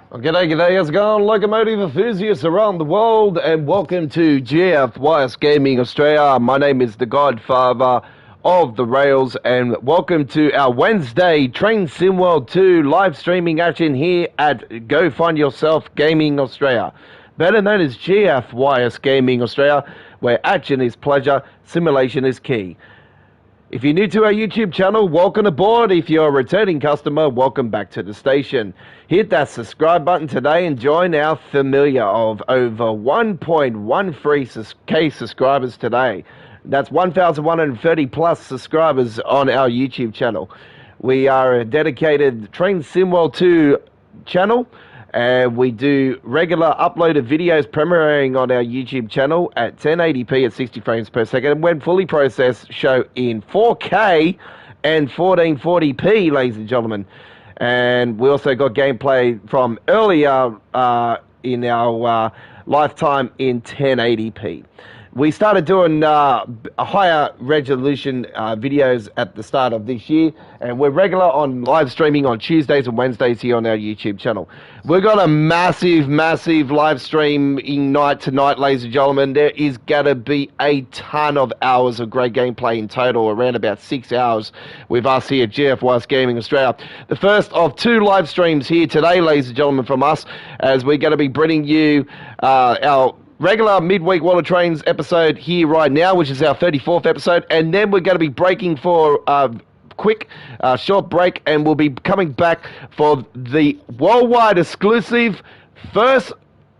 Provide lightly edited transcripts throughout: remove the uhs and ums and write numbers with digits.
Well, g'day, how's it going? Locomotive Enthusiasts around the world, and welcome to GFYS Gaming Australia. My name is the Godfather of the Rails, and welcome to our Wednesday Train Sim World 2 live streaming action here at Go Find Yourself Gaming Australia, better known as GFYS Gaming Australia, where action is pleasure, simulation is key. If you're new to our YouTube channel, welcome aboard. If you're a returning customer, welcome back to the station. Hit that subscribe button today and join our familiar of over 1.13k subscribers today. That's 1,130 plus subscribers on our YouTube channel. We are a dedicated Train Sim World 2 channel. We do regular uploaded videos premiering on our YouTube channel at 1080p at 60 frames per second. And when fully processed, show in 4K and 1440p, ladies and gentlemen. And we also got gameplay from earlier in our lifetime in 1080p. We started doing a higher resolution videos at the start of this year, and we're regular on live streaming on Tuesdays and Wednesdays here on our YouTube channel. We've got a massive live streaming night tonight, ladies and gentlemen. There is going to be a ton of hours of great gameplay in total, around about 6 hours with us here at GFYS Gaming Australia. The first of two live streams here today, ladies and gentlemen, from us, as we're going to be bringing you our regular midweek World of Trains episode here right now, which is our 34th episode, and then we're going to be breaking for a quick short break, and we'll be coming back for the worldwide exclusive first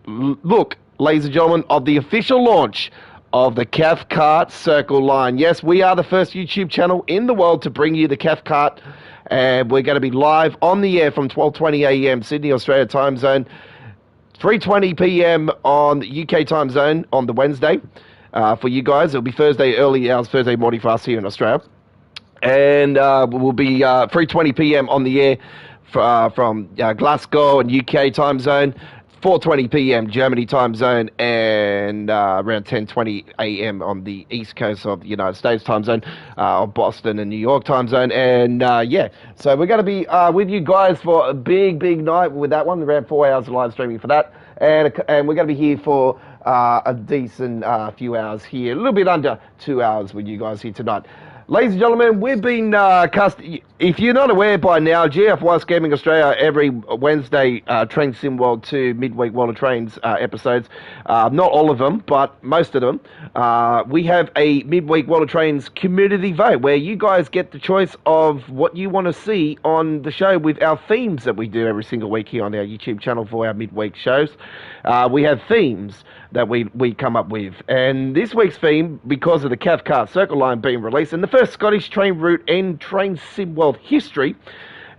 look, ladies and gentlemen, of the official launch of the Cathcart Circle line. Yes, we are the first YouTube channel in the world to bring you the Cathcart, and we're going to be live on the air from 12:20 a.m. Sydney, Australia time zone, 3:20 p.m. on the UK time zone on the Wednesday. For you guys, it'll be Thursday, early hours, Thursday morning for us here in Australia. And we'll be 3:20 p.m. on the air from Glasgow and UK time zone, 4:20 p.m. Germany time zone, and around 10:20 a.m. on the East Coast of the United States time zone, of Boston and New York time zone. And so we're going to be with you guys for a big night with that one, around 4 hours of live streaming for that. And we're going to be here for a decent few hours here, a little bit under 2 hours with you guys here tonight. Ladies and gentlemen, we've been if you're not aware by now, GFYS Gaming Australia every Wednesday Train Sim World 2 midweek World of Trains episodes, not all of them, but most of them. We have a midweek World of Trains community vote where you guys get the choice of what you want to see on the show with our themes that we do every single week here on our YouTube channel for our midweek shows. We have themes that we come up with. And this week's theme, because of the Cathcart Circle line being released, and the first Scottish train route in Train Sim World history,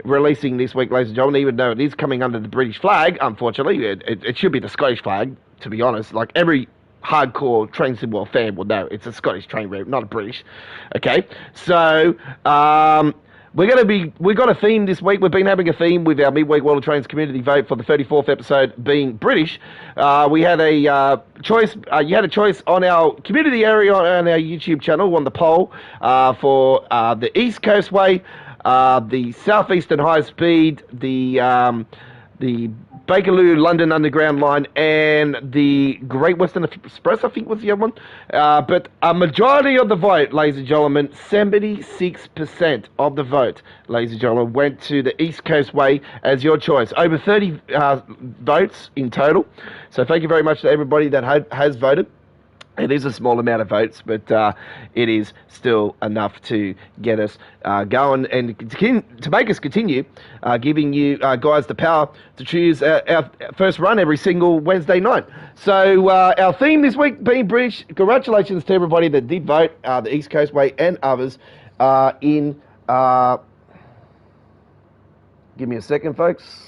releasing this week, ladies and gentlemen, even though it is coming under the British flag, unfortunately, it should be the Scottish flag, to be honest. Like, every hardcore Train Sim World fan will know it's a Scottish train route, not a British. Okay, so we've got a theme this week. We've been having a theme with our midweek World of Trains community vote for the 34th episode being British. We had a choice. You had a choice on our community area on our YouTube channel on the poll for the East Coastway, the Southeastern High Speed, the Bakerloo London Underground line, and the Great Western Express, I think was the other one. But a majority of the vote, ladies and gentlemen, 76% of the vote, ladies and gentlemen, went to the East Coastway as your choice. Over 30 votes in total. So thank you very much to everybody that has voted. It is a small amount of votes, but it is still enough to get us going and to make us continue giving you guys the power to choose our first run every single Wednesday night. So our theme this week being British. Congratulations to everybody that did vote, the East Coastway and others in... give me a second, folks.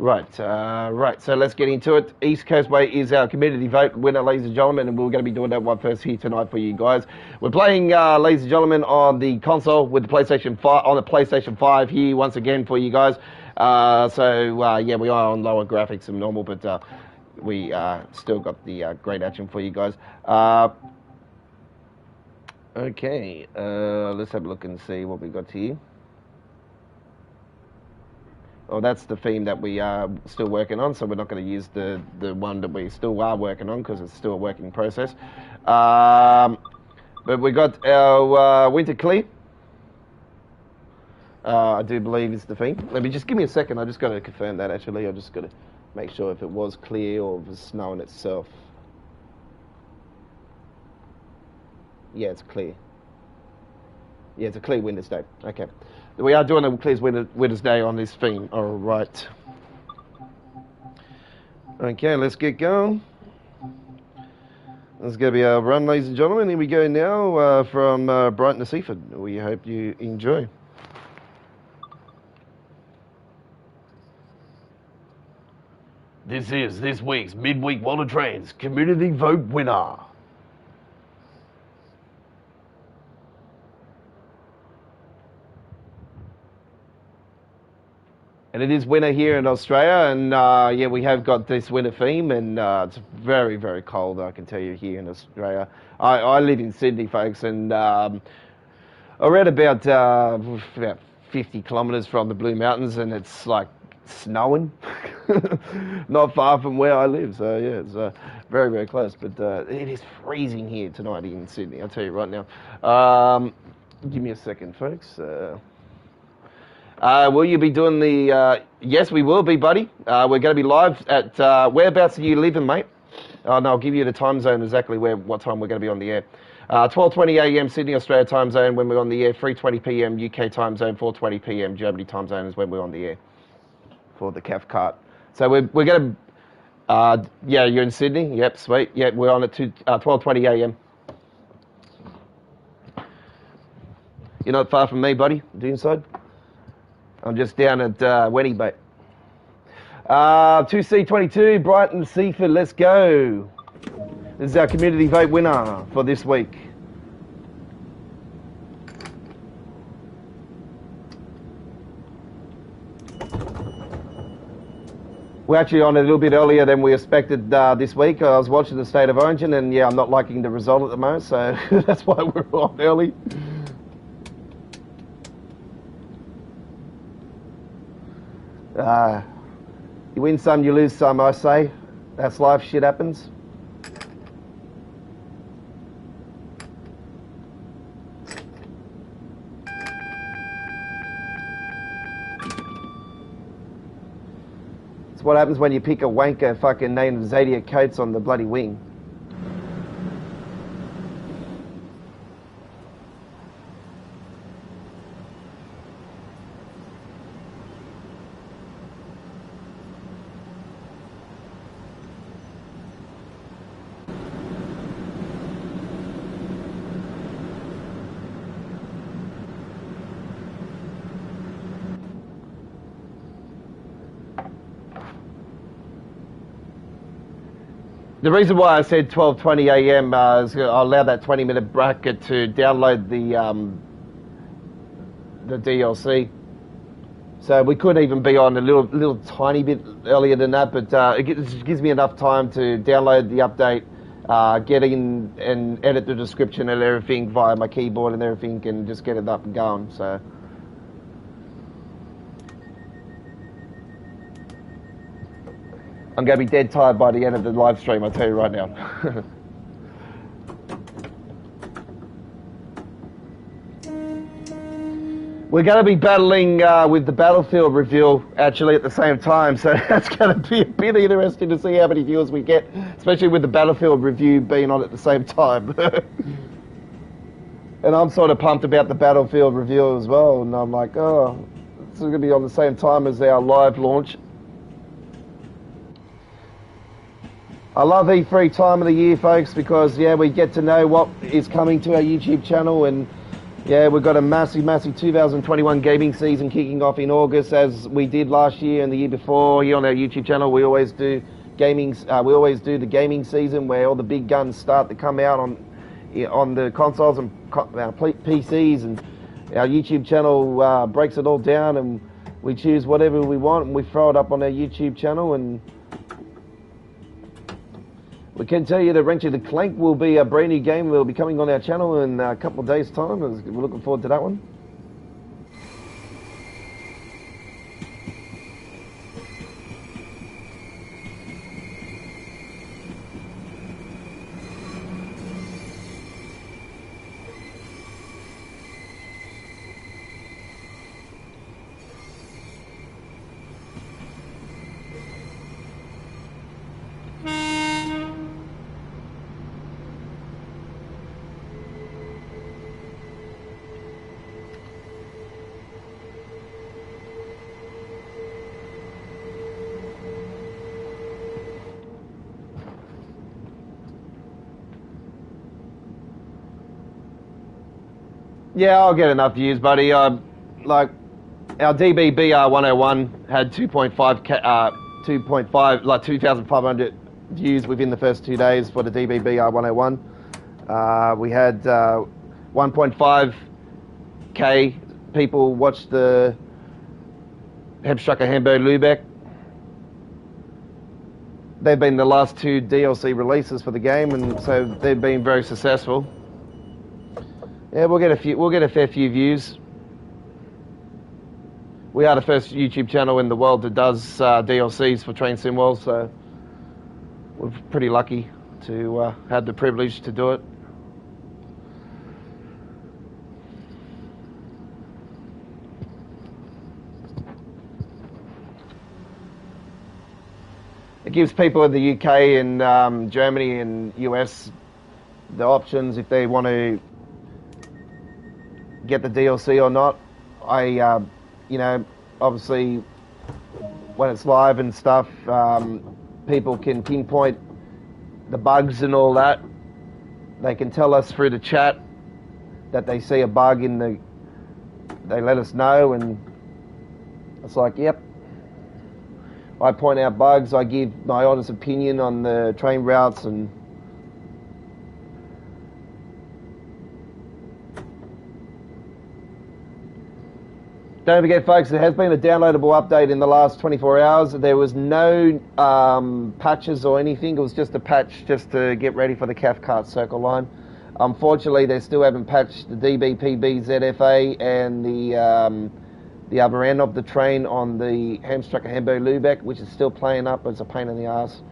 Right. So let's get into it. East Coastway is our community vote winner, ladies and gentlemen, and we're going to be doing that one first here tonight for you guys. We're playing, ladies and gentlemen, on the console with the PlayStation 5 on the PlayStation 5 here once again for you guys. Yeah, we are on lower graphics than normal, but we still got the great action for you guys. Okay, let's have a look and see what we got here. Oh, that's the theme that we are still working on, so we're not going to use the one that we still are working on because it's still a working process. But we got our winter clear. I do believe it's the theme. Let me just give me a second. I just got to confirm that actually. I just got to make sure if it was clear or if it was snowing itself. Yeah, it's clear. Yeah, it's a clear winter's day. Okay. We are doing a clear winter's day on this theme. All right. Okay, let's get going. This is going to be our run, ladies and gentlemen. Here we go now from Brighton to Seaford. We hope you enjoy. This is this week's Midweek World of Trains Community Vote winner. And it is winter here in Australia, and yeah, we have got this winter theme, and it's very, very cold, I can tell you, here in Australia. I live in Sydney, folks, and I read about 50 kilometres from the Blue Mountains, and it's like snowing, not far from where I live, so yeah, it's very, very close, but it is freezing here tonight in Sydney, I'll tell you right now. Give me a second, folks. Will you be doing the... yes, we will be, buddy. We're going to be live at... whereabouts are you living, mate? Oh, no, I'll give you the time zone exactly what time we're going to be on the air. 12:20 a.m. Sydney, Australia time zone when we're on the air. 3:20 p.m. UK time zone. 4:20 p.m. Germany time zone is when we're on the air for the Cathcart. So we're going to... yeah, you're in Sydney? Yep, sweet. Yep, we're on at 12:20 a.m. You're not far from me, buddy. Doonside? I'm just down at Winne, mate. 2C22, Brighton, Seaford, let's go. This is our community vote winner for this week. We're actually on a little bit earlier than we expected this week. I was watching the State of Origin, and yeah, I'm not liking the result at the moment, so that's why we're on early. You win some, you lose some, I say. That's life, shit happens. It's what happens when you pick a wanker fucking named Zodiac Coates on the bloody wing. The reason why I said 12:20 a.m. Is I'll allow that 20-minute bracket to download the DLC. So we could even be on a little tiny bit earlier than that, but it gives me enough time to download the update, get in and edit the description and everything via my keyboard and everything, and just get it up and going. So. I'm going to be dead tired by the end of the live stream, I'll tell you right now. We're going to be battling with the Battlefield reveal, actually, at the same time, so that's going to be a bit interesting to see how many viewers we get, especially with the Battlefield review being on at the same time. And I'm sort of pumped about the Battlefield reveal as well, and I'm like, oh, this is going to be on the same time as our live launch. I love E3 time of the year, folks, because, yeah, we get to know what is coming to our YouTube channel, and Yeah, we've got a massive 2021 gaming season kicking off in August, as we did last year and the year before. Here on our YouTube channel, we always do gaming. We always do the gaming season where all the big guns start to come out on the consoles and PCs, and our YouTube channel breaks it all down, and we choose whatever we want and we throw it up on our YouTube channel. And we can tell you that Wrench of the Clank will be a brand new game. Will be coming on our channel in a couple of days' time. We're looking forward to that one. Yeah, I'll get enough views, buddy. Like our DBBR 101 had 2.5 like 2,500 views within the first 2 days for the DBBR 101. We had 1.5k people watch the Hebstrucker Hamburg Lübeck. They've been the last 2 DLC releases for the game, and so they've been very successful. Yeah, we'll get a fair few views. We are the first YouTube channel in the world that does DLCs for Train Sim World, so we're pretty lucky to have the privilege to do it. It gives people in the UK and Germany and US the options if they want to get the DLC or not. You know, obviously when it's live and stuff, people can pinpoint the bugs and all that. They can tell us through the chat that they see a bug in the. They let us know, and it's like, yep. I point out bugs. I give my honest opinion on the train routes and. Don't forget, folks, there has been a downloadable update in the last 24 hours. There was no patches or anything. It was just a patch just to get ready for the Cathcart Circle line. Unfortunately, they still haven't patched the DBPB ZFA and the other end of the train on the Hamstrucker Hamburg Lübeck, which is still playing up. It's a pain in the ass.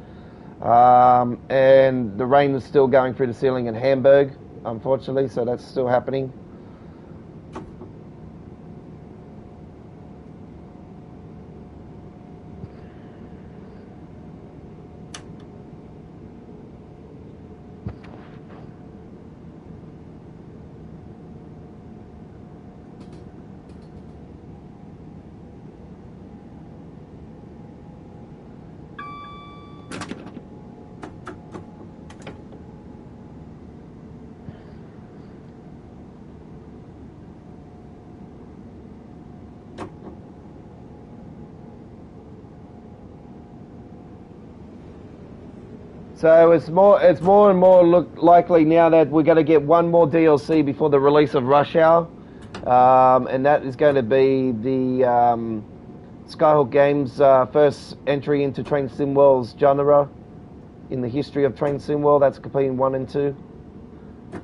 And the rain is still going through the ceiling in Hamburg, unfortunately, so that's still happening. So it's more and more likely now that we're going to get one more DLC before the release of Rush Hour, and that is going to be the Skyhawk Games' first entry into Train Sim World's genre in the history of Train Sim World. That's completing 1 and 2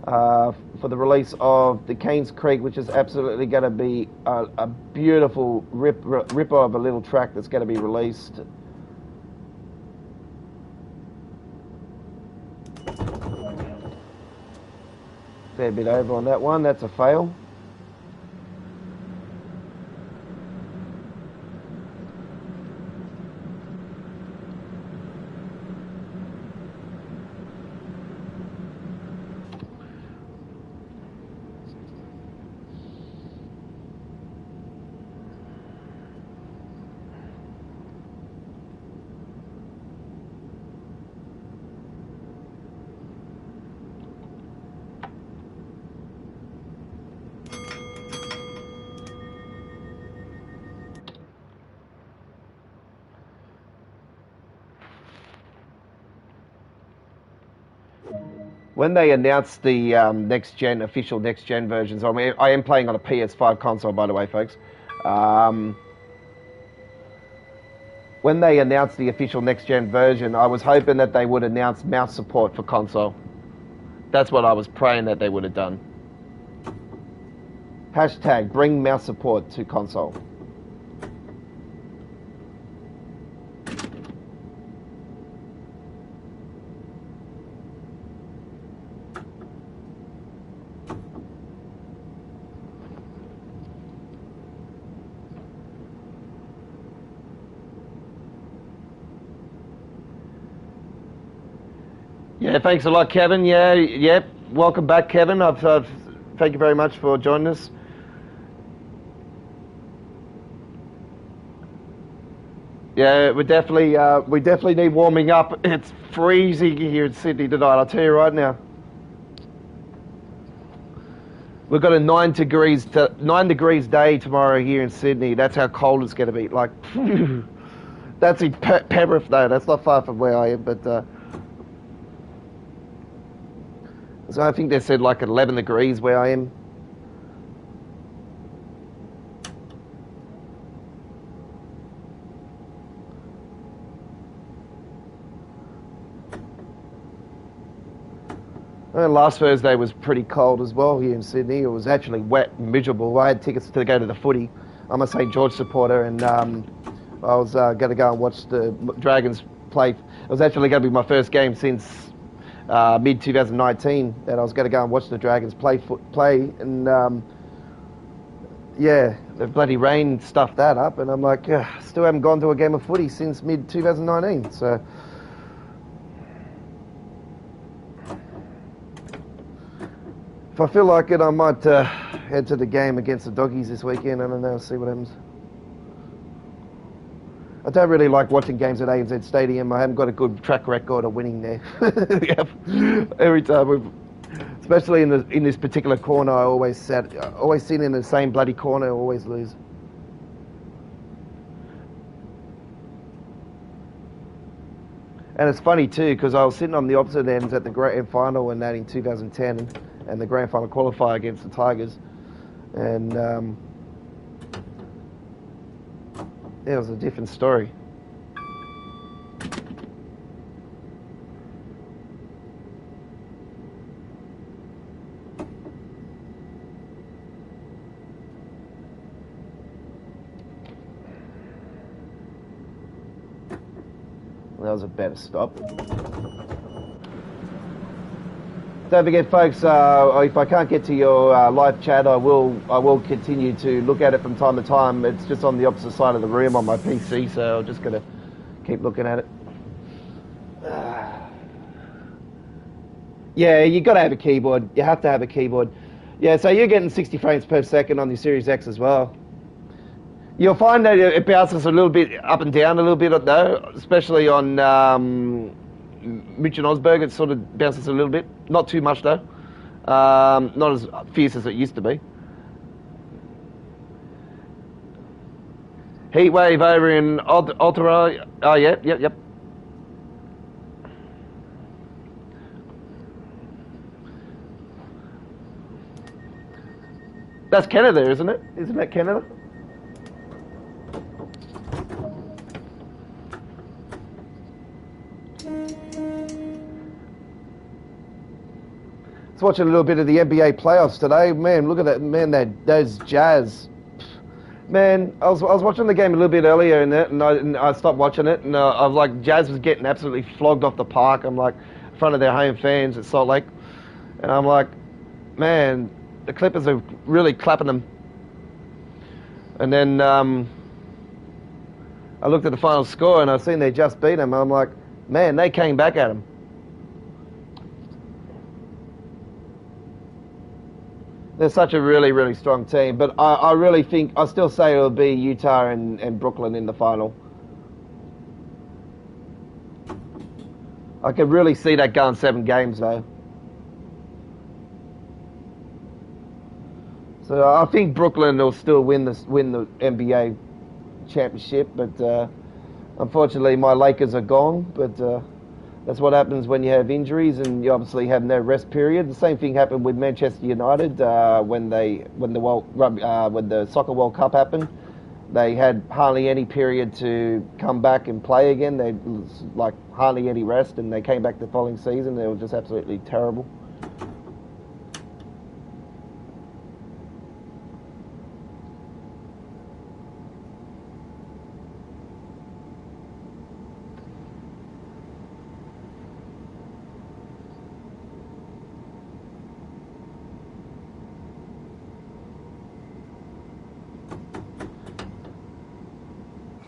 for the release of the Canes Creek, which is absolutely going to be a beautiful ripper of a little track that's going to be released. Fair bit over on that one. That's a fail. When they announced the official next gen versions, I am playing on a PS5 console, by the way, folks. When they announced the official next gen version, I was hoping that they would announce mouse support for console. That's what I was praying that they would have done. Hashtag bring mouse support to console. Yeah, thanks a lot, Kevin. Yeah, welcome back, Kevin. Thank you very much for joining us. Yeah, we definitely need warming up. It's freezing here in Sydney tonight, I'll tell you right now. We've got a 9 degrees day tomorrow here in Sydney. That's how cold it's going to be. Like, that's in Penrith though. That's not far from where I am, but so I think they said like 11 degrees where I am. Last Thursday was pretty cold as well here in Sydney. It was actually wet and miserable. I had tickets to go to the footy. I'm a St. George supporter, and I was going to go and watch the Dragons play. It was actually going to be my first game since mid-2019 that I was going to go and watch the Dragons play. And yeah, the bloody rain stuffed that up, and I'm like, still haven't gone to a game of footy since mid-2019. So if I feel like it, I might head to the game against the Doggies this weekend. I don't know, see what happens. I don't really like watching games at ANZ Stadium. I haven't got a good track record of winning there. Every time, especially in this particular corner, I always sit in the same bloody corner, always lose. And it's funny too, because I was sitting on the opposite ends at the grand final and that in 2010. And the grand final qualifier against the Tigers, and it was a different story. That was a better stop. Don't forget, folks, if I can't get to your live chat, I will continue to look at it from time to time. It's just on the opposite side of the room on my PC, so I'm just going to keep looking at it. Yeah, you got to have a keyboard. You have to have a keyboard. Yeah, so you're getting 60 frames per second on the Series X as well. You'll find that it bounces a little bit up and down a little bit, though, especially on Mitch and Osberg. It sort of bounces a little bit. Not too much, though. Not as fierce as it used to be. Heatwave over in Aotearoa. Oh, yep. That's Canada, isn't it? Isn't that Canada? I was watching a little bit of the NBA playoffs today. Man, look at that. Man, those Jazz. Man, I was watching the game a little bit earlier and I stopped watching it. And I was like, Jazz was getting absolutely flogged off the park. I'm like, in front of their home fans at Salt Lake. And I'm like, man, the Clippers are really clapping them. And then I looked at the final score and I seen they just beat them. I'm like, man, they came back at them. They're such a really, really strong team. But I really think, I still say it'll be Utah and Brooklyn in the final. I could really see that going 7 games, though. So I think Brooklyn will still win the NBA championship. But unfortunately, my Lakers are gone. But That's what happens when you have injuries and you obviously have no rest period. The same thing happened with Manchester United when the Soccer World Cup happened. They had hardly any period to come back and play again. They like hardly any rest, and they came back the following season. They were just absolutely terrible.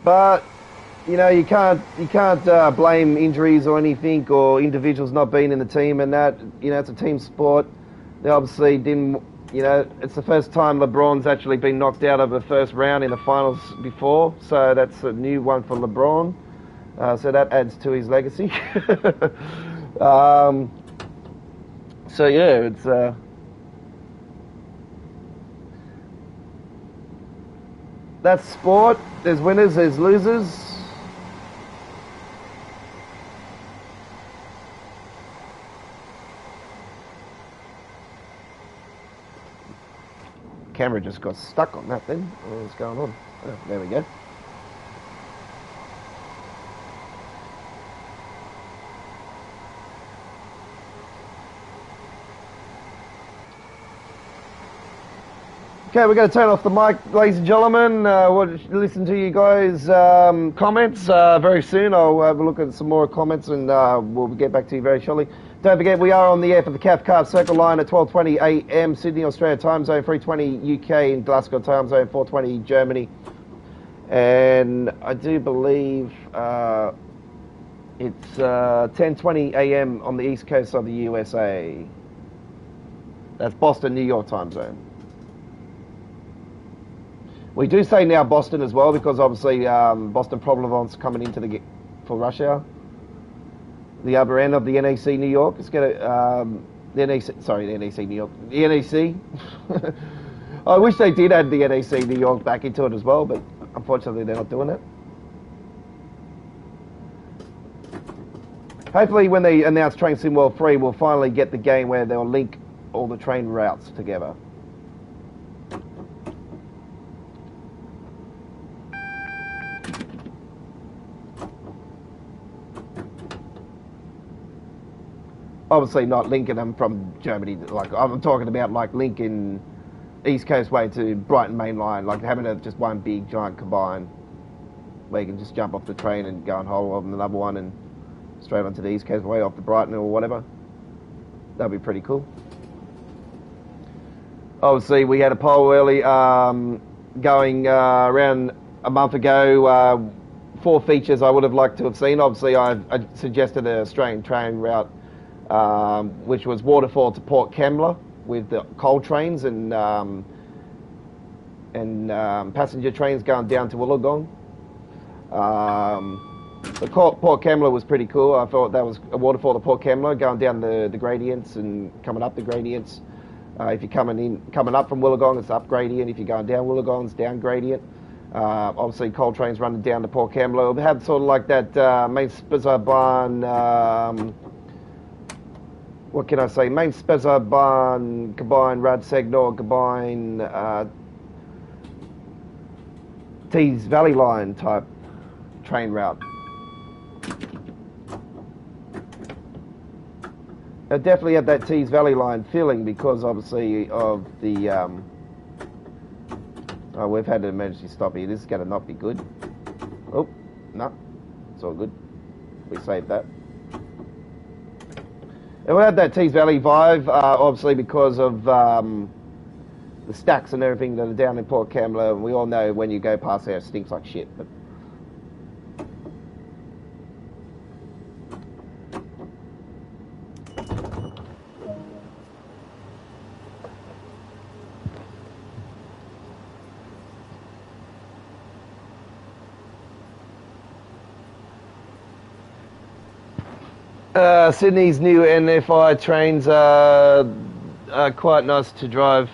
But you know, you can't blame injuries or anything or individuals not being in the team, and that, you know, it's a team sport. They obviously didn't. You know, it's the first time LeBron's actually been knocked out of the first round in the finals before, so that's a new one for LeBron. So that adds to his legacy. So yeah, it's. That's sport. There's winners, there's losers. Camera just got stuck on that then. What's going on? Oh, there we go. Okay, we're going to turn off the mic, ladies and gentlemen. We'll listen to you guys' comments very soon. I'll have a look at some more comments and we'll get back to you very shortly. Don't forget, we are on the air for the Cathcart Circle Line at 12:20 a.m. Sydney, Australia time zone, 3:20 UK in Glasgow time zone, 4:20 Germany. And I do believe it's 10:20 a.m. on the east coast of the USA. That's Boston, New York time zone. We do say now Boston as well because obviously Boston Providence coming into for Russia. The other end of the NEC New York. It's going to the NEC New York. The NEC. I wish they did add the NEC New York back into it as well, but unfortunately they're not doing it. Hopefully when they announce Train Sim World 3, we'll finally get the game where they'll link all the train routes together. Obviously not linking them from Germany, like I'm talking about like linking East Coastway to Brighton Main Line, like having just one big giant combine where you can just jump off the train and go and hold on another one and straight onto the East Coastway off the Brighton or whatever. That'd be pretty cool. Obviously we had a poll early going around a month ago, 4 features I would have liked to have seen. Obviously I suggested an Australian train route, which was Waterfall to Port Kembla with the coal trains and passenger trains going down to Wollongong. The Port Kembla was pretty cool. I thought that was a Waterfall to Port Kembla, going down the gradients and coming up the gradients. If you're coming up from Wollongong, it's up gradient. If you're going down Wollongong, it's down gradient. Obviously, coal trains running down to Port Kembla. We had sort of like that main Spezza-Barn. What can I say? Main Spezza-Barn, combine Radsegnor, combine Tees Valley Line type train route. I definitely had that Tees Valley Line feeling because obviously of the oh, we've had an emergency stop here. This is going to not be good. Oh, no, it's all good. We saved that. And we had that Tees Valley vibe, obviously because of the stacks and everything that are down in Port Kembla. We all know when you go past there, it stinks like shit. But Sydney's new NFI trains are quite nice to drive.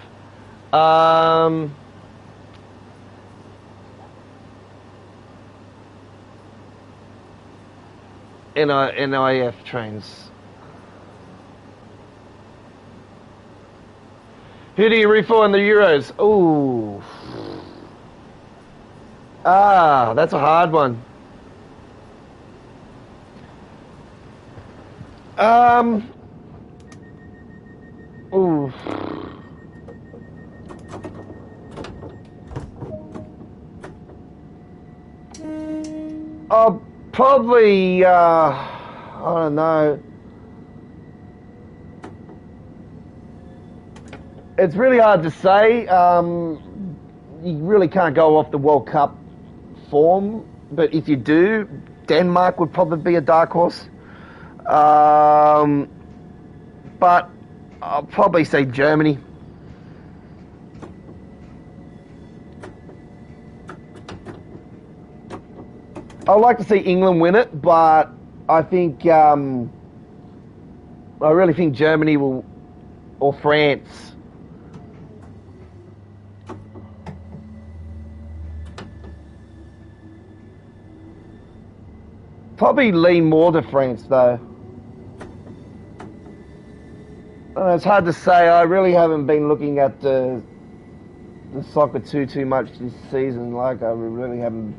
NIF trains. Who do you root for in the Euros? Ooh. That's a hard one. Ooh. I'll probably, I don't know. It's really hard to say. You really can't go off the World Cup form, but if you do, Denmark would probably be a dark horse. But I'll probably say Germany. I'd like to see England win it, but I think I really think Germany will, or France. Probably lean more to France, though. It's hard to say. I really haven't been looking at the soccer too much this season. Like, I really haven't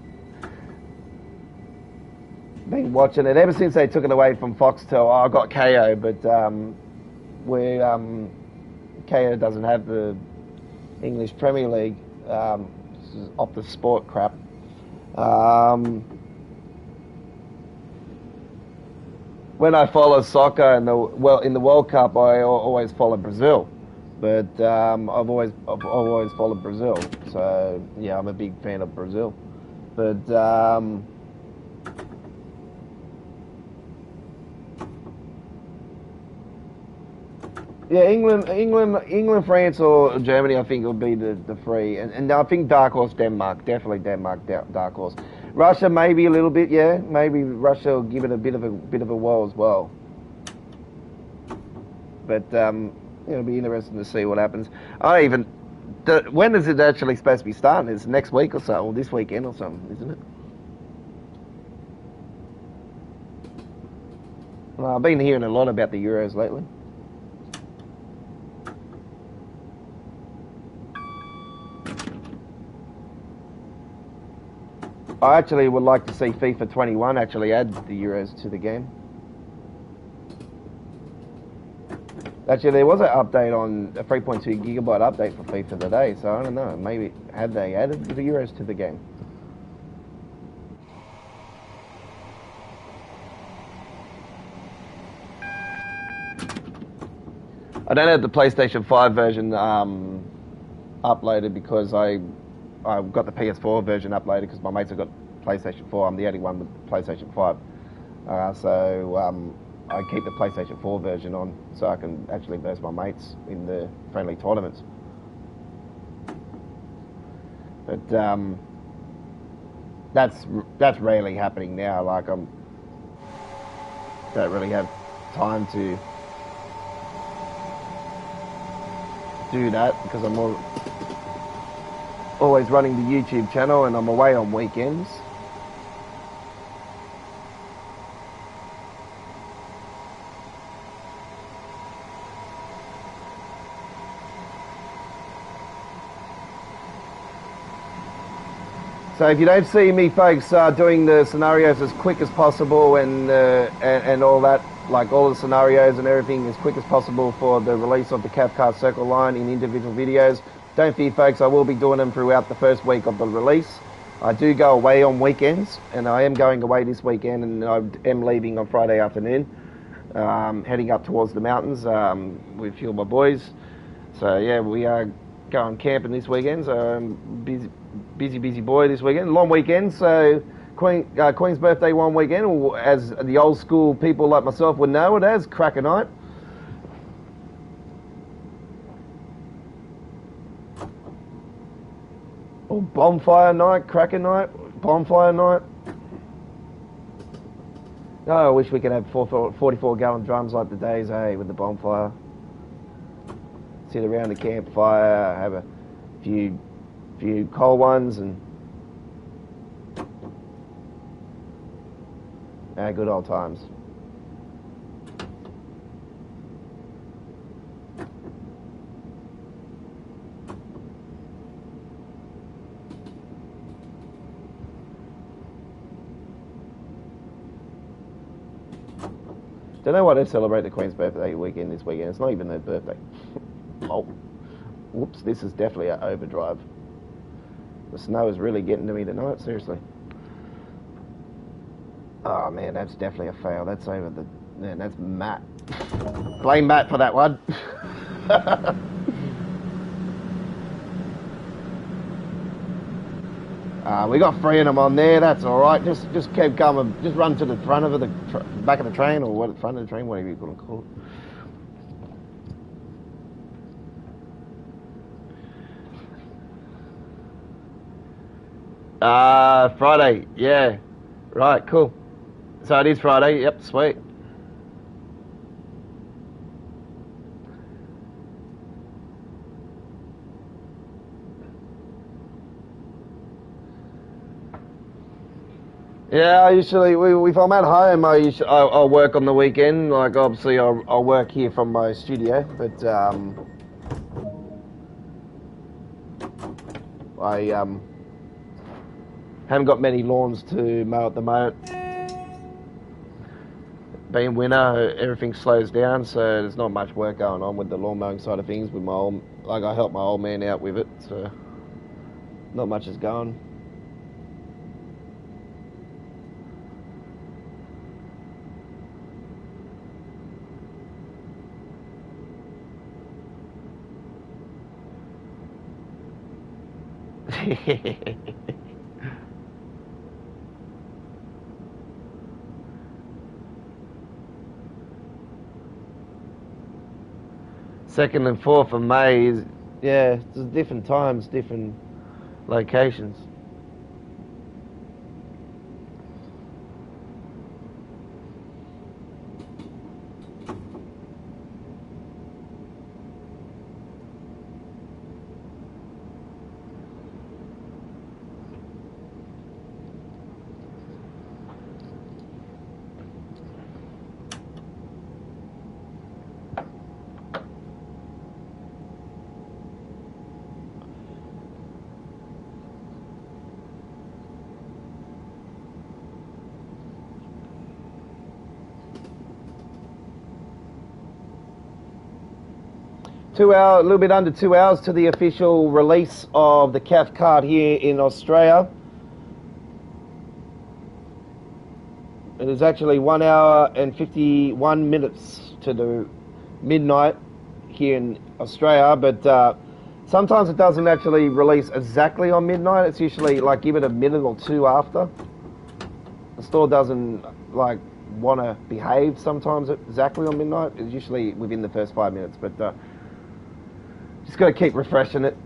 been watching it ever since they took it away from Foxtel. I got KO, but where KO doesn't have the English Premier League, this is off the sport crap. When I follow soccer in the World Cup, I always follow Brazil, but I've always followed Brazil. So yeah, I'm a big fan of Brazil, but yeah, England, France, or Germany. I think will be the three, and I think dark horse Denmark, definitely Denmark, dark horse. Russia maybe a little bit, yeah. Maybe Russia will give it a bit of a whirl as well. But it'll be interesting to see what happens. When is it actually supposed to be starting? It's next week or so, or this weekend or something, isn't it? Well, I've been hearing a lot about the Euros lately. I actually would like to see FIFA 21 actually add the Euros to the game. Actually, there was an update on a 3.2 gigabyte update for FIFA today, so I don't know. Maybe have they added the Euros to the game? I don't have the PlayStation 5 version uploaded because I've got the PS4 version uploaded because my mates have got PlayStation 4. I'm the only one with PlayStation 5. So I keep the PlayStation 4 version on so I can actually verse my mates in the friendly tournaments. But that's rarely happening now. Like don't really have time to do that because I'm always running the YouTube channel and I'm away on weekends. So if you don't see me, folks, doing the scenarios as quick as possible and all that, like all the scenarios and everything as quick as possible for the release of the Cathcart Circle line in individual videos, don't fear, folks, I will be doing them throughout the first week of the release. I do go away on weekends, and I am going away this weekend, and I am leaving on Friday afternoon, heading up towards the mountains with a few of my boys. So yeah, we are going camping this weekend, so I'm busy boy this weekend. Long weekend, so Queen's birthday one weekend, or as the old school people like myself would know it as, cracker night. Or bonfire night, cracker night, bonfire night. Oh, I wish we could have 44-gallon drums like the days, hey, with the bonfire. Sit around the campfire, have a few cold ones, and Good old times. Don't know why they celebrate the Queen's birthday weekend this weekend. It's not even her birthday. Oh, whoops! This is definitely an overdrive. The snow is really getting to me tonight. Seriously. Oh man, that's definitely a fail. That's over the. Man, that's Matt. Blame Matt for that one. We got 3 of them on there. That's all right. Just keep coming. Just run to the front of the back of the train, or what? Front of the train, whatever you want to call it. Friday. Yeah. Right. Cool. So it is Friday. Yep. Sweet. Yeah, usually if I'm at home, I'll work on the weekend. Like obviously, I'll work here from my studio, but I haven't got many lawns to mow at the moment. Being winter, everything slows down, so there's not much work going on with the lawn mowing side of things. With my I help my old man out with it, so not much is going. Second and 4th of May is, yeah, it's different times, different locations. A little bit under 2 hours to the official release of the CAF card here in Australia. It is actually 1 hour and 51 minutes to the midnight here in Australia, but sometimes it doesn't actually release exactly on midnight. It's usually like give it a minute or two after. The store doesn't like want to behave sometimes exactly on midnight. It's usually within the first 5 minutes, but just got to keep refreshing it.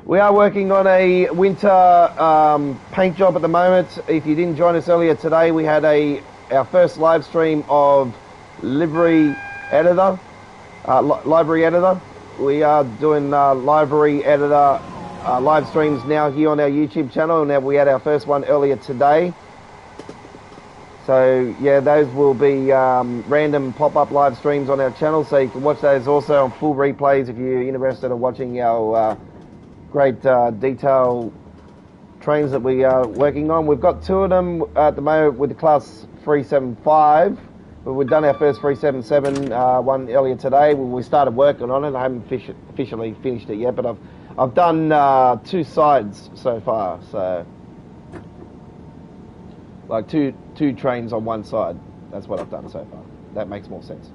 We are working on a winter paint job at the moment. If you didn't join us earlier today, we had our first live stream of livery editor. We are doing livery editor live streams now here on our YouTube channel. Now we had our first one earlier today. So yeah, those will be random pop-up live streams on our channel, so you can watch those also on full replays if you're interested in watching our great detail trains that we are working on. We've got 2 of them at the moment with the class 375. But we've done our first 377 one earlier today. We started working on it. I haven't officially finished it yet, but I've done 2 sides so far. So like two trains on one side. That's what I've done so far. That makes more sense.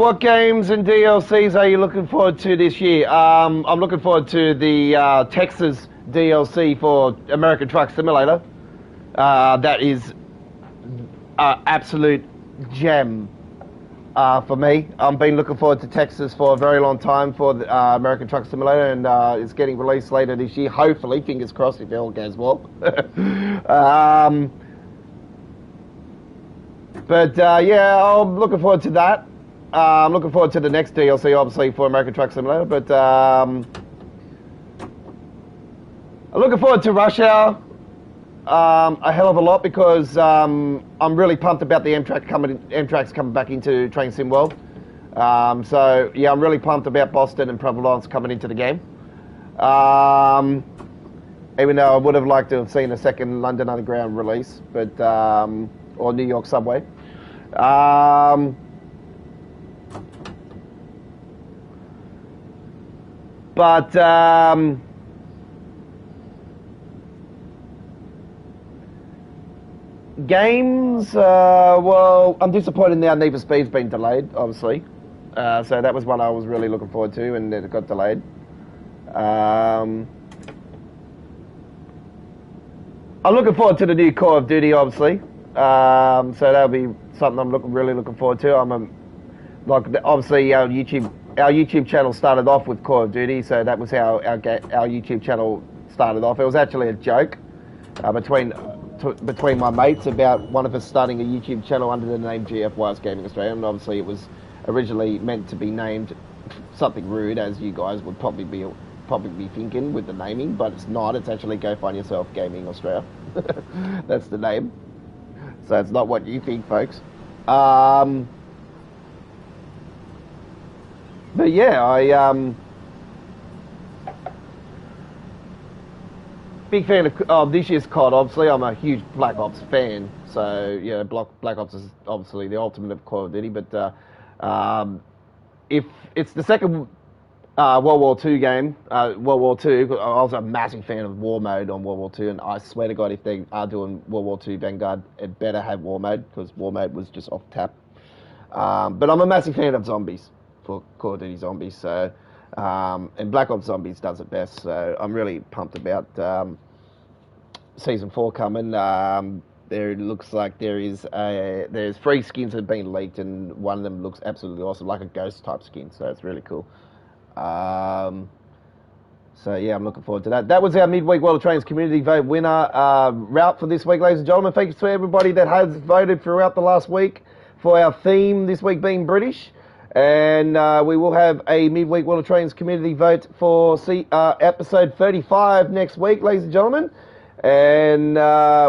What games and DLCs are you looking forward to this year? I'm looking forward to the Texas DLC for American Truck Simulator. That is absolute gem for me. I've been looking forward to Texas for a very long time for the American Truck Simulator, and it's getting released later this year. Hopefully, fingers crossed, if it all goes well. But yeah, I'm looking forward to that. I'm looking forward to the next DLC, obviously, for American Truck Simulator. But I'm looking forward to Rush Hour a hell of a lot because I'm really pumped about the Amtrak's coming back into Train Sim World. So yeah, I'm really pumped about Boston and Providence coming into the game. Even though I would have liked to have seen a second London Underground release, but or New York Subway. But games, well, I'm disappointed now Need for Speed's been delayed, obviously. So that was one I was really looking forward to, and it got delayed. I'm looking forward to the new Call of Duty, obviously. So that'll be something I'm really looking forward to. Obviously our YouTube channel started off with Call of Duty, so that was how our YouTube channel started off. It was actually a joke between my mates about one of us starting a YouTube channel under the name GFY's Gaming Australia, and obviously it was originally meant to be named something rude, as you guys would probably be thinking with the naming, but it's not. It's actually Go Find Yourself Gaming Australia. That's the name. So it's not what you think, folks. But yeah, big fan of this year's COD. Obviously, I'm a huge Black Ops fan. So yeah, Black Ops is obviously the ultimate of Call of Duty. But if it's the second World War II game, World War II, I was a massive fan of War Mode on World War II, and I swear to God, if they are doing World War II Vanguard, it better have War Mode, because War Mode was just off tap. But I'm a massive fan of zombies, for Call of Duty Zombies, so and Black Ops Zombies does it best, so I'm really pumped about Season 4 coming. There looks like there's 3 skins that have been leaked, and one of them looks absolutely awesome, like a ghost type skin, so it's really cool. So yeah, I'm looking forward to that. That was our midweek World of Trains community vote winner route for this week, ladies and gentlemen. Thank you to everybody that has voted throughout the last week for our theme this week being British. And we will have a midweek World of Trains community vote for episode 35 next week, ladies and gentlemen. And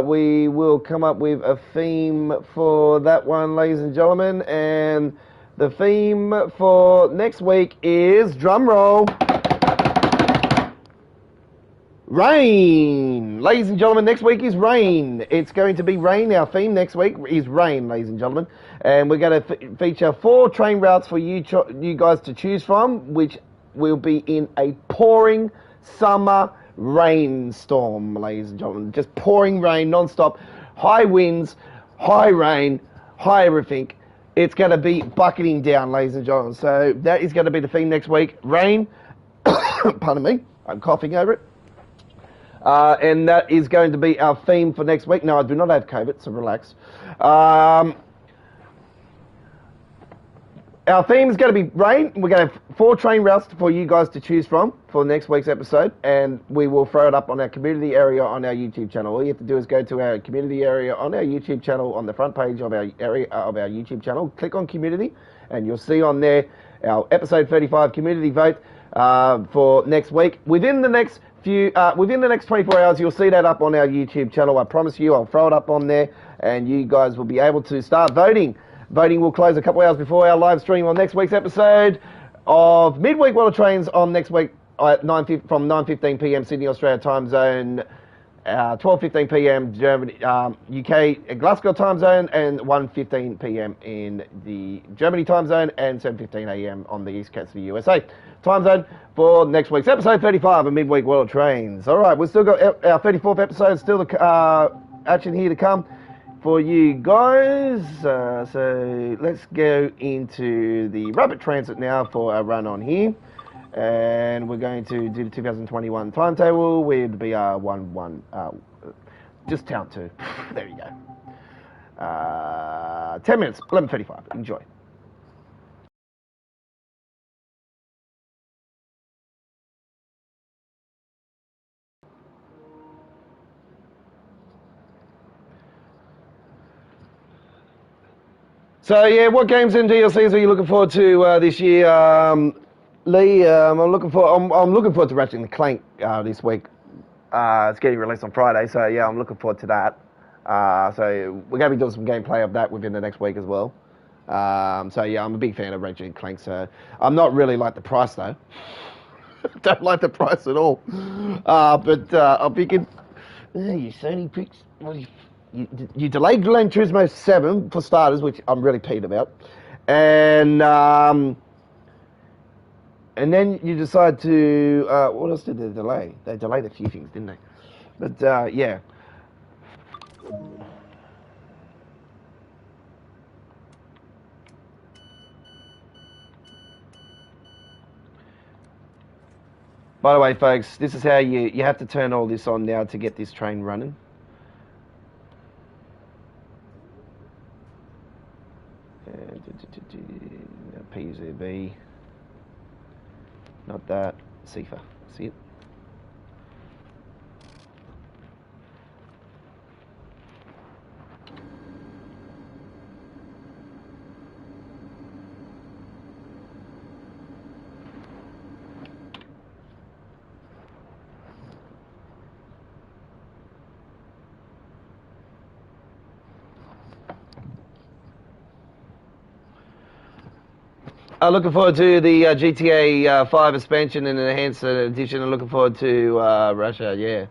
we will come up with a theme for that one, ladies and gentlemen. And the theme for next week is, drum roll, rain. Ladies and gentlemen, next week is rain. It's going to be rain. Our theme next week is rain, ladies and gentlemen. And we're going to feature 4 train routes for you guys to choose from, which will be in a pouring summer rainstorm, ladies and gentlemen. Just pouring rain non-stop. High winds, high rain, high everything. It's going to be bucketing down, ladies and gentlemen. So that is going to be the theme next week. Rain. Pardon me. I'm coughing over it. And that is going to be our theme for next week. No, I do not have COVID, so relax. Our theme is going to be rain. We're going to have 4 train routes for you guys to choose from for next week's episode, and we will throw it up on our community area on our YouTube channel. All you have to do is go to our community area on our YouTube channel, on the front page of our area of our YouTube channel. Click on community, and you'll see on there our episode 35 community vote for next week. Within the next 24 hours, you'll see that up on our YouTube channel. I promise you, I'll throw it up on there, and you guys will be able to start voting. Voting will close a couple hours before our live stream on next week's episode of Midweek World of Trains on next week at from 9:15 p.m. Sydney, Australia time zone, 12:15 p.m. Germany, UK, Glasgow time zone, and 1:15 p.m. in the Germany time zone, and 7:15 a.m. on the East Coast of the USA time zone for next week's episode 35 of Midweek World of Trains. All right, we've still got our 34th episode still action here to come for you guys. So let's go into the rapid transit now for our run on here. And we're going to do the 2021 timetable with BR11, just town 2. There you go. 10 minutes, 11:35. Enjoy. So yeah, what games and DLCs are you looking forward to this year, Lee? I'm looking forward to Ratchet and Clank this week. It's getting released on Friday, so yeah, I'm looking forward to that. So we're going to be doing some gameplay of that within the next week as well. So yeah, I'm a big fan of Ratchet and Clank. So I'm not really like the price though. Don't like the price at all. But I'm thinking, you Sony picks. You delayed Gran Turismo 7 for starters, which I'm really peeved about, and then you decide to what else did they delay? They delayed a few things, didn't they? But yeah. By the way, folks, this is how you have to turn all this on now to get this train running. PZB, not that, CIFA, see it? Looking forward to the GTA 5 expansion and enhanced edition. I'm looking forward to Russia, yeah.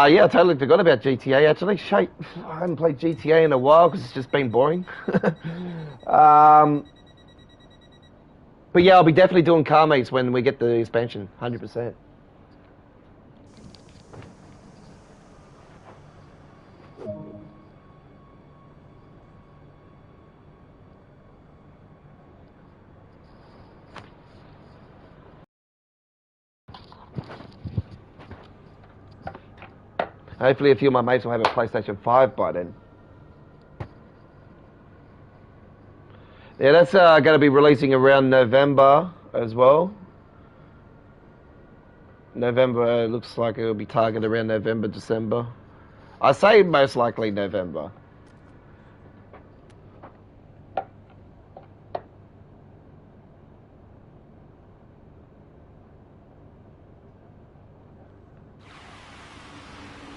Yeah, I totally forgot about GTA, actually. Shit, I haven't played GTA in a while because it's just been boring. But yeah, I'll be definitely doing car meets when we get the expansion, 100%. Hopefully a few of my mates will have a PlayStation 5 by then. Yeah, that's going to be releasing around November as well. November, looks like it'll be targeted around November, December. I say most likely November.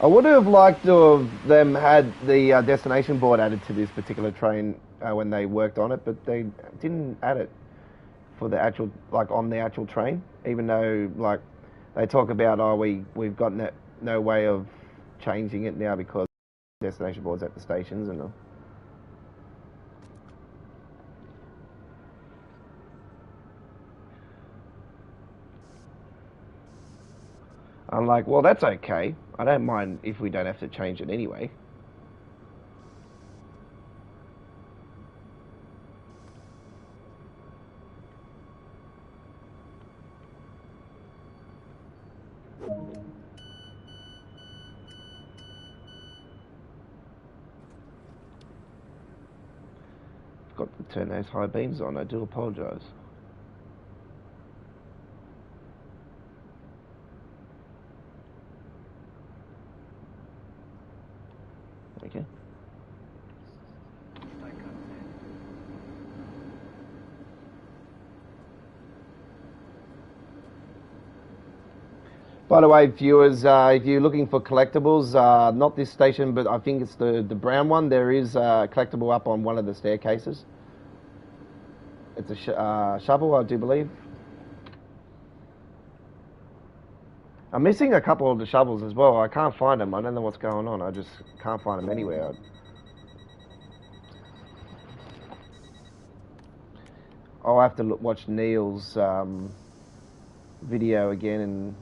I would have liked to have them had the destination board added to this particular train when they worked on it, but they didn't add it for the actual, like on the actual train, even though like they talk about, oh, we've got no way of changing it now because destination boards at the stations and all. I'm like, well, that's okay. I don't mind if we don't have to change it anyway. Got to turn those high beams on. I do apologise. Okay. By the way, viewers, if you're looking for collectibles, not this station, but I think it's the brown one, there is a collectible up on one of the staircases. It's a shovel, I do believe. I'm missing a couple of the shovels as well. I can't find them. I don't know what's going on. I just can't find them anywhere. I'll have to watch Neil's video again, and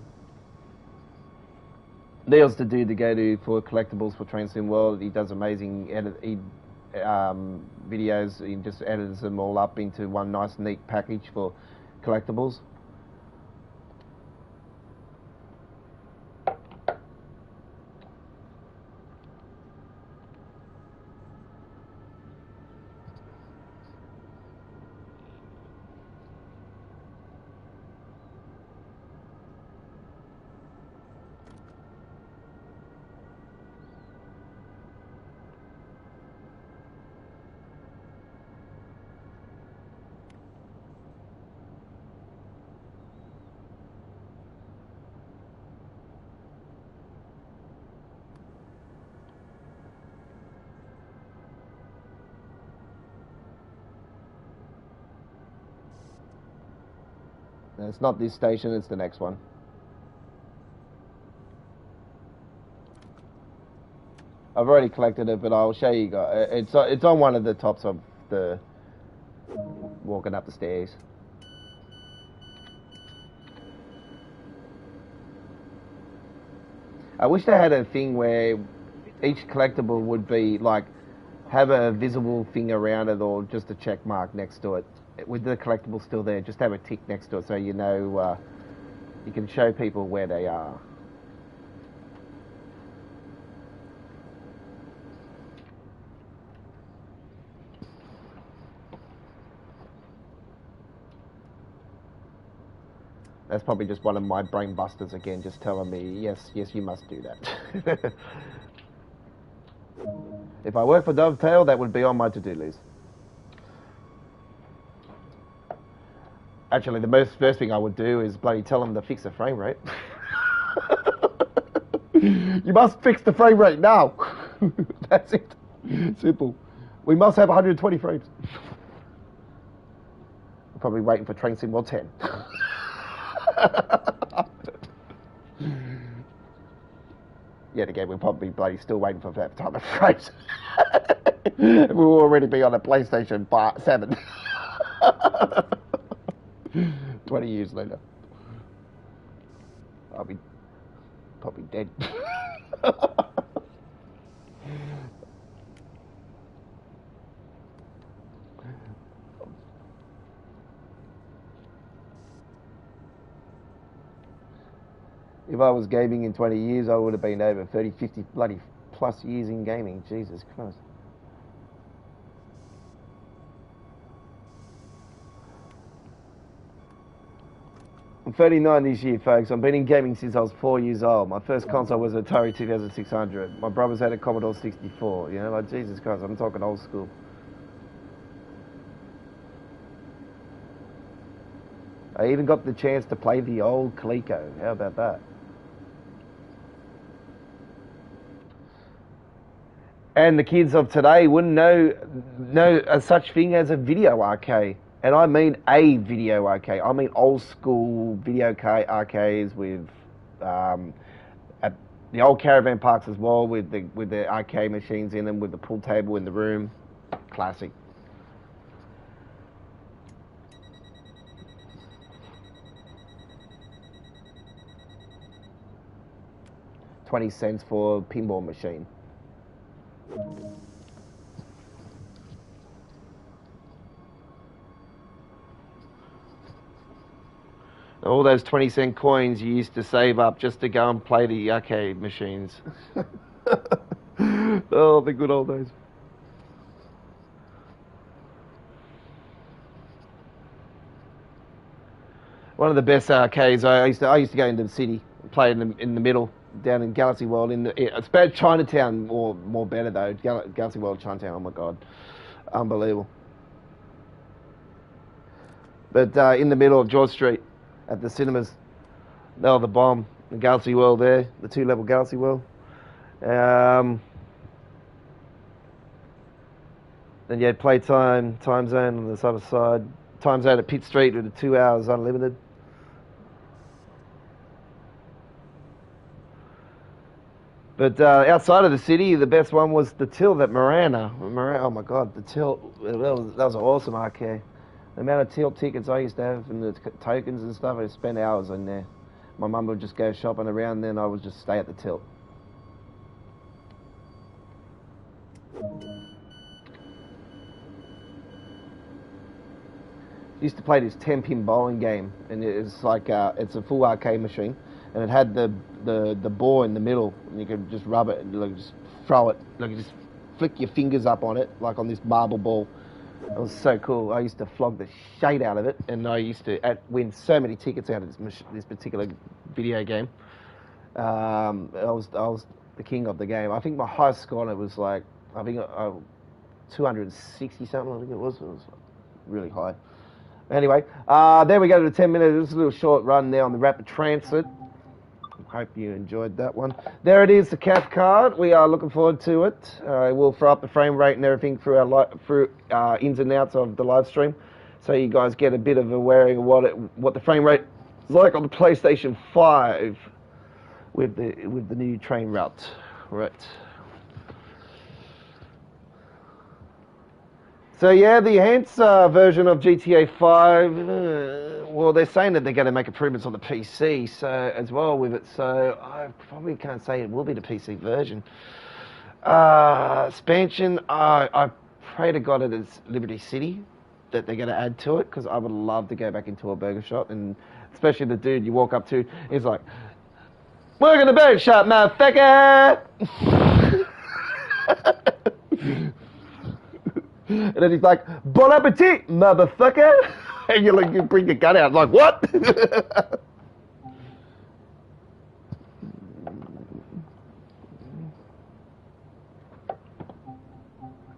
Neil's the dude to go to for collectibles for Train Sim World. He does amazing videos. He just edits them all up into one nice, neat package for collectibles. It's not this station, it's the next one. I've already collected it, but I'll show you guys. It's on one of the tops of the walking up the stairs. I wish they had a thing where each collectible would be like have a visible thing around it, or just a check mark next to it. With the collectible still there, just have a tick next to it so you know you can show people where they are. That's probably just one of my brain busters again, just telling me, yes, you must do that. If I work for Dovetail, that would be on my to-do list. Actually, the first thing I would do is bloody tell them to fix the frame rate. You must fix the frame rate now. That's it. Simple. We must have 120 frames. I'm probably waiting for Train Sim World 10. Yet again, we'll probably bloody still waiting for that type of frames. We'll already be on a PlayStation 7. 20 years later. I'll be probably dead. If I was gaming in 20 years, I would have been over 30, 50 bloody plus years in gaming. Jesus Christ. I'm 39 this year, folks. I've been in gaming since I was 4 years old. My first console was Atari 2600. My brothers had a Commodore 64. You know, like, Jesus Christ, I'm talking old school. I even got the chance to play the old Coleco. How about that? And the kids of today wouldn't know a such thing as a video arcade. And I mean a video arcade. I mean old school video arcades with at the old caravan parks as well, with the arcade machines in them, with the pool table in the room. Classic. $0.20 for a pinball machine. All those 20-cent coins you used to save up just to go and play the arcade machines. Oh, the good old days. One of the best arcades. I used to go into the city, play in the middle, down in Galaxy World. It's about Chinatown, more better though. Galaxy World, Chinatown. Oh my god, unbelievable. But in the middle of George Street, at the cinemas, they were the bomb. The Galaxy World there, the 2-level Galaxy World. Then you had Playtime, Time Zone on this other side. Time Zone at Pitt Street with the 2 hours unlimited. But outside of the city, the best one was the Till at Marana. Oh my God, the Till. That was an awesome arcade. The amount of Till tickets I used to have and the tokens and stuff, I spent hours in there. My mum would just go shopping around, then I would just stay at the Till. Used to play this 10-pin bowling game, and it's like it's a full arcade machine, and it had the ball in the middle, and you could just rub it, and like just throw it, like you just flick your fingers up on it, like on this marble ball. It was so cool. I used to flog the shade out of it, and I used to win so many tickets out of this particular video game. I was the king of the game. I think my highest score on it was like 260 something. I think it was really high. Anyway, there we go to the 10 minutes. This is a little short run there on the rapid transit. Hope you enjoyed that one. There it is, the CAF card. We are looking forward to it. We'll throw up the frame rate and everything through our ins and outs of the live stream, so you guys get a bit of a wearing of what the frame rate is like on the PlayStation 5 with the new train route. Right. So yeah, the enhanced version of GTA 5, well, they're saying that they're going to make improvements on the PC as well with it, so I probably can't say it will be the PC version. Expansion, I pray to God it is Liberty City that they're going to add to it, because I would love to go back into a burger shop, and especially the dude you walk up to, he's like, "Work in the burger shop, motherfucker!" And then he's like, "Bon appetit, motherfucker!" And you bring your gun out, like, what?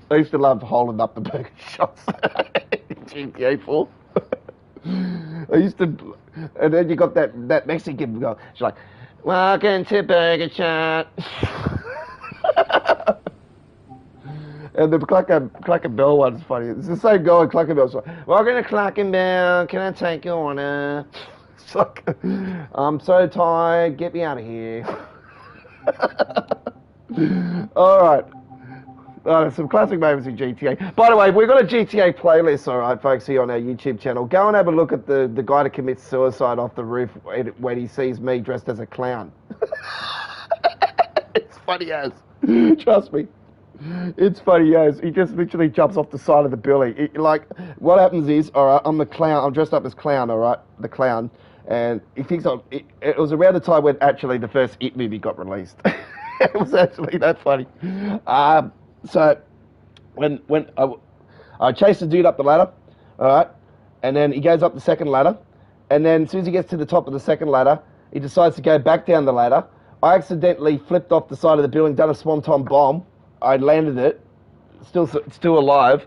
I used to love holding up the burger shops in GTA 4. I used to, and then you got that Mexican girl. She's like, "Welcome to Burger Shop." And the Clacker Bell one's funny. It's the same guy in Clacker Bell. It's like, "Welcome to Clacker Bell. Can I take your order?" It's like, "I'm so tired. Get me out of here." All right. Some classic moments in GTA. By the way, we've got a GTA playlist, all right, folks, here on our YouTube channel. Go and have a look at the guy that commits suicide off the roof when he sees me dressed as a clown. It's funny as. Trust me. It's funny as. He just literally jumps off the side of the building. Like, what happens is, all right, I'm the clown. I'm dressed up as clown, all right, the clown. And he thinks it was around the time when actually the first It movie got released. It was actually that funny. So when I chase the dude up the ladder, all right, and then he goes up the second ladder, and then as soon as he gets to the top of the second ladder, he decides to go back down the ladder. I accidentally flipped off the side of the building, done a swanton bomb. I landed it, still alive.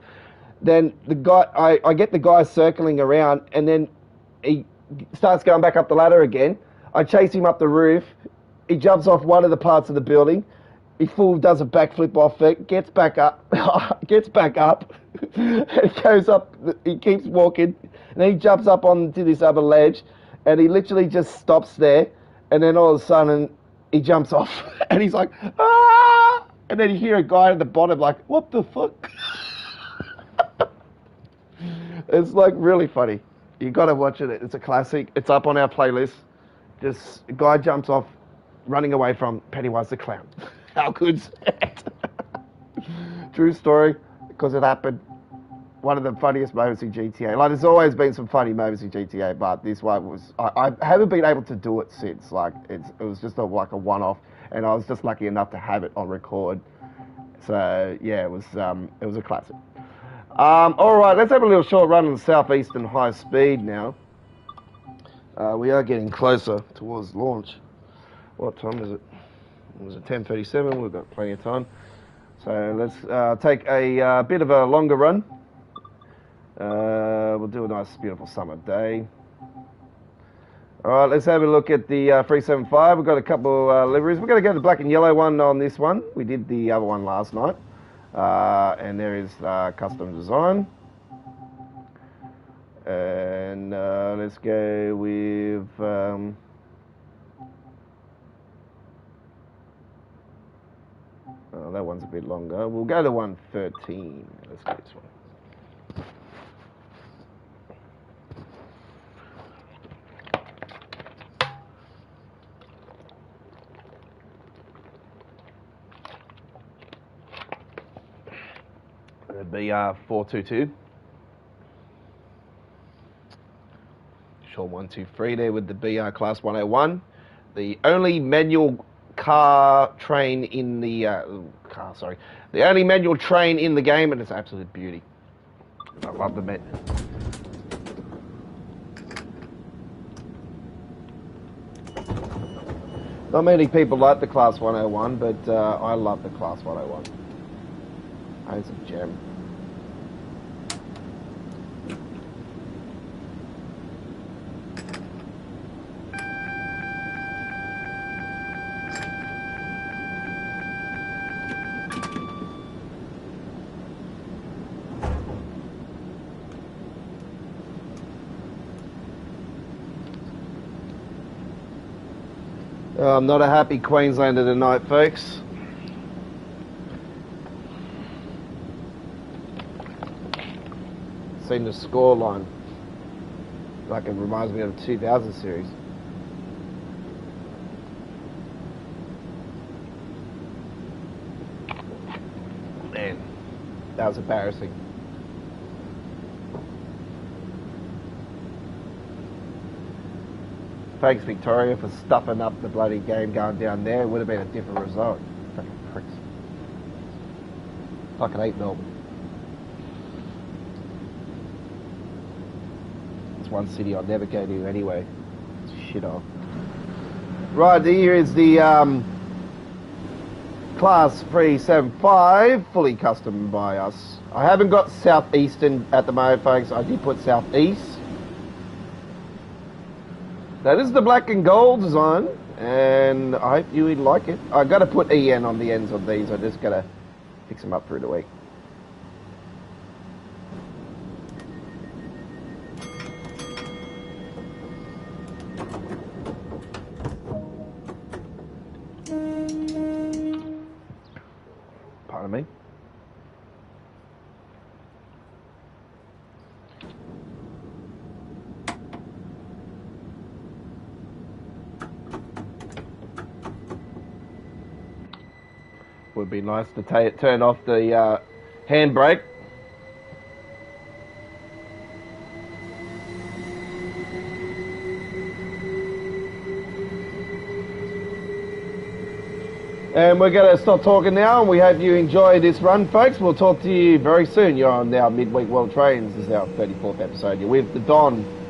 Then the guy, I get the guy circling around, and then he starts going back up the ladder again. I chase him up the roof. He jumps off one of the parts of the building. He does a backflip off it, gets back up, and he goes up, he keeps walking, and then he jumps up onto this other ledge, and he literally just stops there, and then all of a sudden, he jumps off, and he's like, "Ah!" And then you hear a guy at the bottom like, "What the fuck?" It's like really funny. You got to watch it. It's a classic. It's up on our playlist. Just a guy jumps off, running away from Pennywise the Clown. How good's that? True story, because it happened. one of the funniest moments in GTA. Like, there's always been some funny moments in GTA, but this one was, I haven't been able to do it since. Like, it was just like a one-off, and I was just lucky enough to have it on record. So yeah, it was a classic. All right, let's have a little short run on the southeastern high speed now. We are getting closer towards launch. What time is it? Was it 10:37? We've got plenty of time. So let's take a bit of a longer run. We'll do a nice, beautiful summer day. All right, let's have a look at the 375. We've got a couple liveries. We're going to go to the black and yellow one on this one. We did the other one last night. And there is custom design. And let's go with... oh, that one's a bit longer. We'll go to 113. Let's get this one. The BR 422. Shaw 123 there with the BR Class 101. The only manual train in the the only manual train in the game, and it's absolute beauty. I love the Not many people like the Class 101, but I love the Class 101. It's a gem. I'm not a happy Queenslander tonight, folks. Seen the score line. Like, it reminds me of the 2000 series. Man, that was embarrassing. Thanks, Victoria, for stuffing up the bloody game going down there. It would have been a different result. Fucking pricks. Fucking 8 Melbourne. It's one city I'll never go to anyway. Shit off. Right, here is the Class 375, fully custom by us. I haven't got Southeastern at the moment, folks. I did put Southeast. That is the black and gold design, and I hope you would like it. I've got to put EN on the ends of these. I just got to fix them up through the week. Pardon me. Would be nice to turn off the handbrake. And we're going to stop talking now, and we hope you enjoy this run, folks. We'll talk to you very soon. You're on our Midweek World Trains. This is our 34th episode. You're with the Don.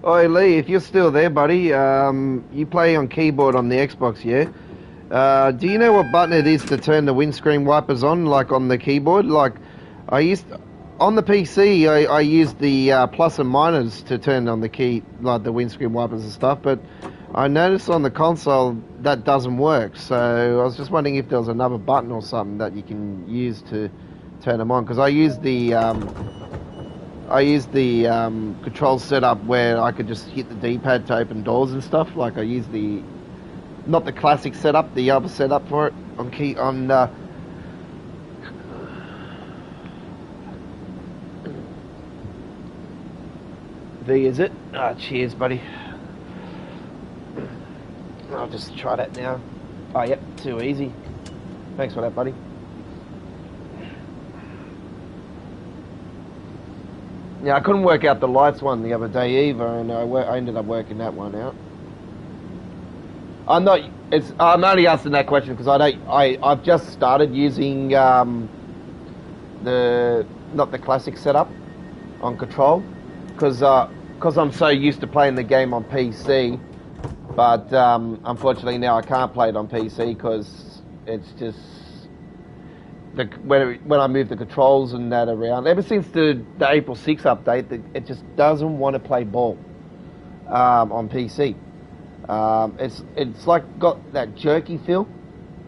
Oi Lee, if you're still there, buddy, you play on keyboard on the Xbox, yeah? Do you know what button it is to turn the windscreen wipers on, like on the keyboard? Like, on the PC, I use the plus and minus to turn on the key, like the windscreen wipers and stuff, but I noticed on the console that doesn't work, so I was just wondering if there was another button or something that you can use to turn them on, because I use the control setup where I could just hit the D-pad to open doors and stuff. Like I use the, not the classic setup, the other setup for it V, is it? Ah, cheers, buddy. I'll just try that now. Oh, yep, too easy. Thanks for that, buddy. Yeah, I couldn't work out the lights one the other day either, and I ended up working that one out. I'm only asking that question because I've just started using not the classic setup on control, because I'm so used to playing the game on PC, but unfortunately now I can't play it on PC because it's just when I move the controls and that around. Ever since the April 6 update, it just doesn't want to play ball on PC. It's like got that jerky feel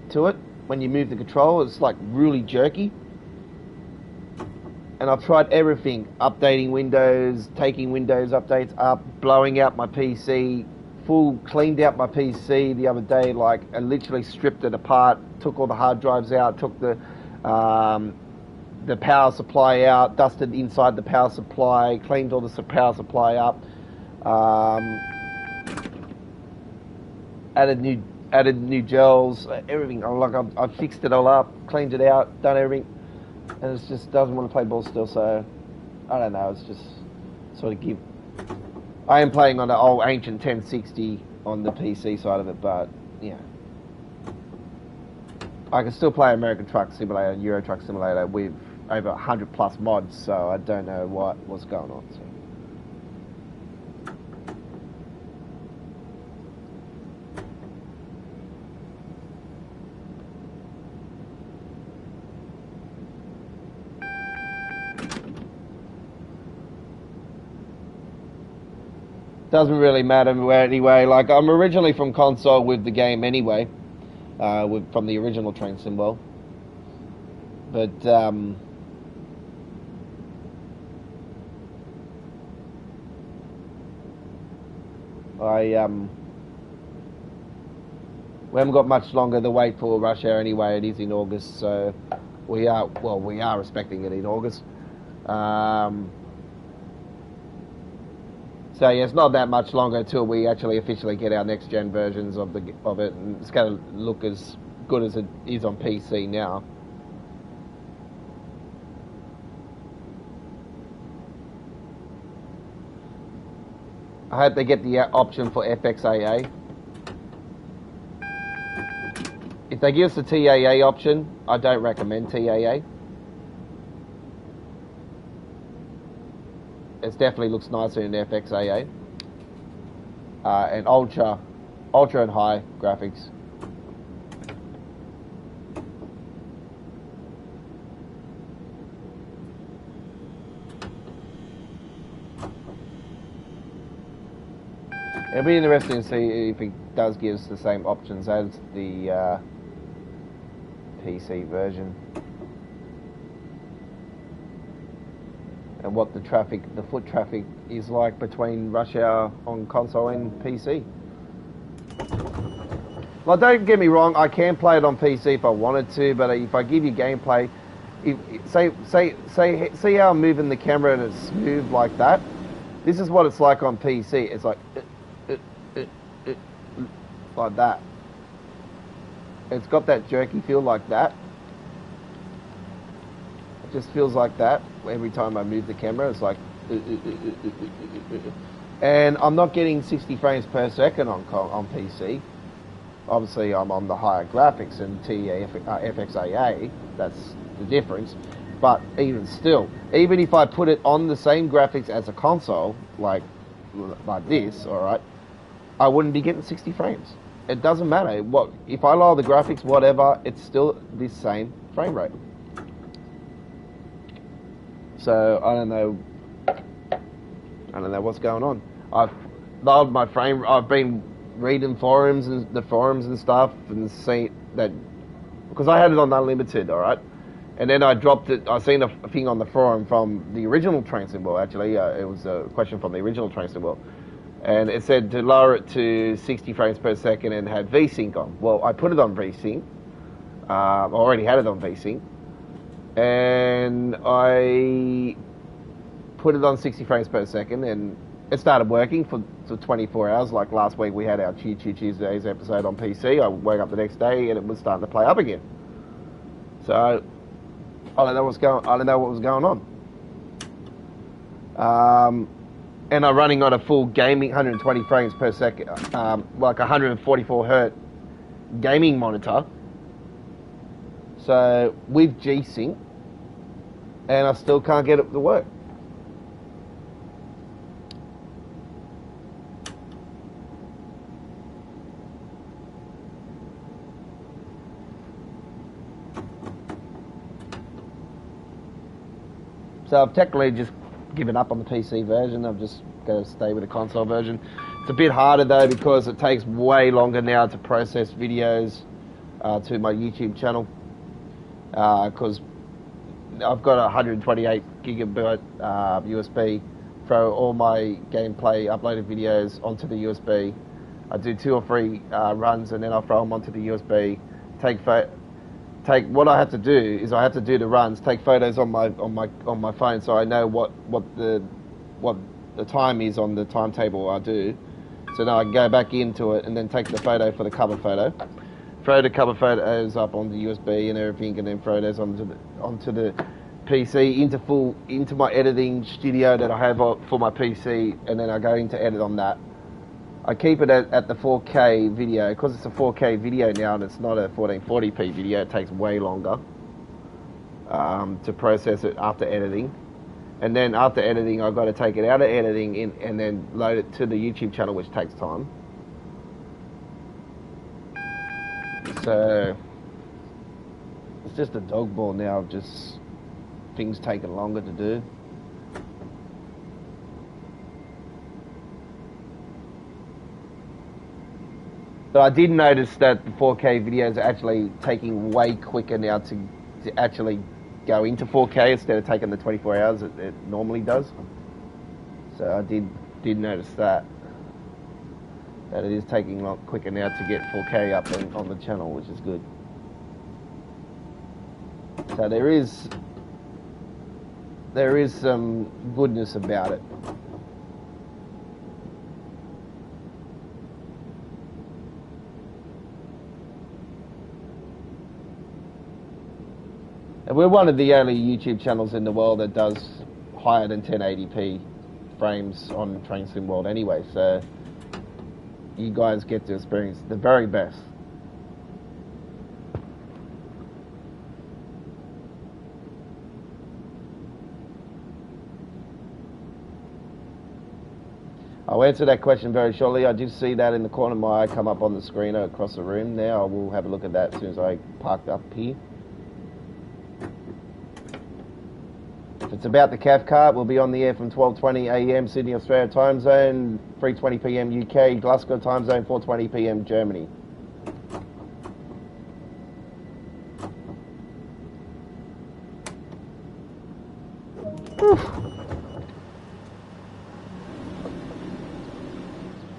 to it when you move the control. It's like really jerky. And I've tried everything, updating Windows, taking Windows updates up, blowing out my PC, cleaned out my PC the other day. Like I literally stripped it apart, took all the hard drives out, took the power supply out, dusted inside the power supply, cleaned all the power supply up, added new gels, everything. I've fixed it all up, cleaned it out, done everything, and it just doesn't want to play ball still. So I don't know. It's just sort of I am playing on the old ancient 1060 on the PC side of it, but yeah. I can still play American Truck Simulator and Euro Truck Simulator with over 100 plus mods, so I don't know what's going on. So. Doesn't really matter anyway. Like I'm originally from console with the game anyway. From the original Train Sim World, but we haven't got much longer to wait for Rush Hour anyway. It is in August, so we are respecting it in August. So yeah, it's not that much longer until we actually officially get our next gen versions of it, and it's going to look as good as it is on PC now. I hope they get the option for FXAA. If they give us the TAA option, I don't recommend TAA. It definitely looks nicer in FXAA. And ultra and high graphics. It'll be interesting to see if it does give us the same options as the PC version. And what the foot traffic is like between Rush Hour on console and PC. Well, don't get me wrong, I can play it on PC if I wanted to, but if I give you gameplay, see how I'm moving the camera and it's smooth like that? This is what it's like on PC. It's like that. It's got that jerky feel like that. It just feels like that every time I move the camera. It's like, and I'm not getting 60 frames per second on PC. Obviously, I'm on the higher graphics and FXAA. That's the difference. But even still, even if I put it on the same graphics as a console, like like this, all right, I wouldn't be getting 60 frames. It doesn't matter what if I lower the graphics, whatever, it's still this same frame rate. So I don't know what's going on. I've lowered my frame. I've been reading forums and stuff, and seen that because I had it on unlimited, all right, and then I dropped it. I seen a thing on the forum from the original train symbol. Actually, it was a question from the original train symbol, and it said to lower it to 60 frames per second and have VSync on. Well, I put it on VSync. I already had it on VSync, and I put it on 60 frames per second, and it started working for 24 hours. Like last week, we had our Tuesdays episode on PC. I woke up the next day, and it was starting to play up again. So I don't know what was going on. And I'm running on a full gaming 120 frames per second, like 144 hertz gaming monitor. So with G-Sync, and I still can't get it to work. So I've technically just given up on the PC version. I've just got to stay with the console version. It's a bit harder though because it takes way longer now to process videos to my YouTube channel because I've got a 128 gigabyte USB. Throw all my gameplay uploaded videos onto the USB. I do 2 or 3 runs and then I throw them onto the USB. What I have to do is I have to do the runs, take photos on my phone so I know what the time is on the timetable I do. So now I can go back into it and then take the photo for the cover photo, throw the cover photos up on the USB and everything, and then throw those onto the PC into my editing studio that I have for my PC, and then I go into edit on that. I keep it at the 4K video because it's a 4K video now and it's not a 1440p video. It takes way longer to process it after editing, and then after editing I've got to take it out of editing and then load it to the YouTube channel, which takes time. So it's just a dog ball now of just things taking longer to do. But I did notice that the 4K videos are actually taking way quicker now to actually go into 4K instead of taking the 24 hours it normally does. So I did notice that it is taking a lot quicker now to get 4K up on the channel, which is good. So there is some goodness about it. And we're one of the only YouTube channels in the world that does higher than 1080p frames on Train Sim World anyway, so you guys get to experience the very best. I'll answer that question very shortly. I did see that in the corner of my eye come up on the screen across the room now. I will have a look at that as soon as I parked up here. It's about the Cathcart. We'll be on the air from 12:20 a.m. Sydney, Australia time zone, 3:20 p.m. UK, Glasgow time zone, 4:20 p.m. Germany. Whew.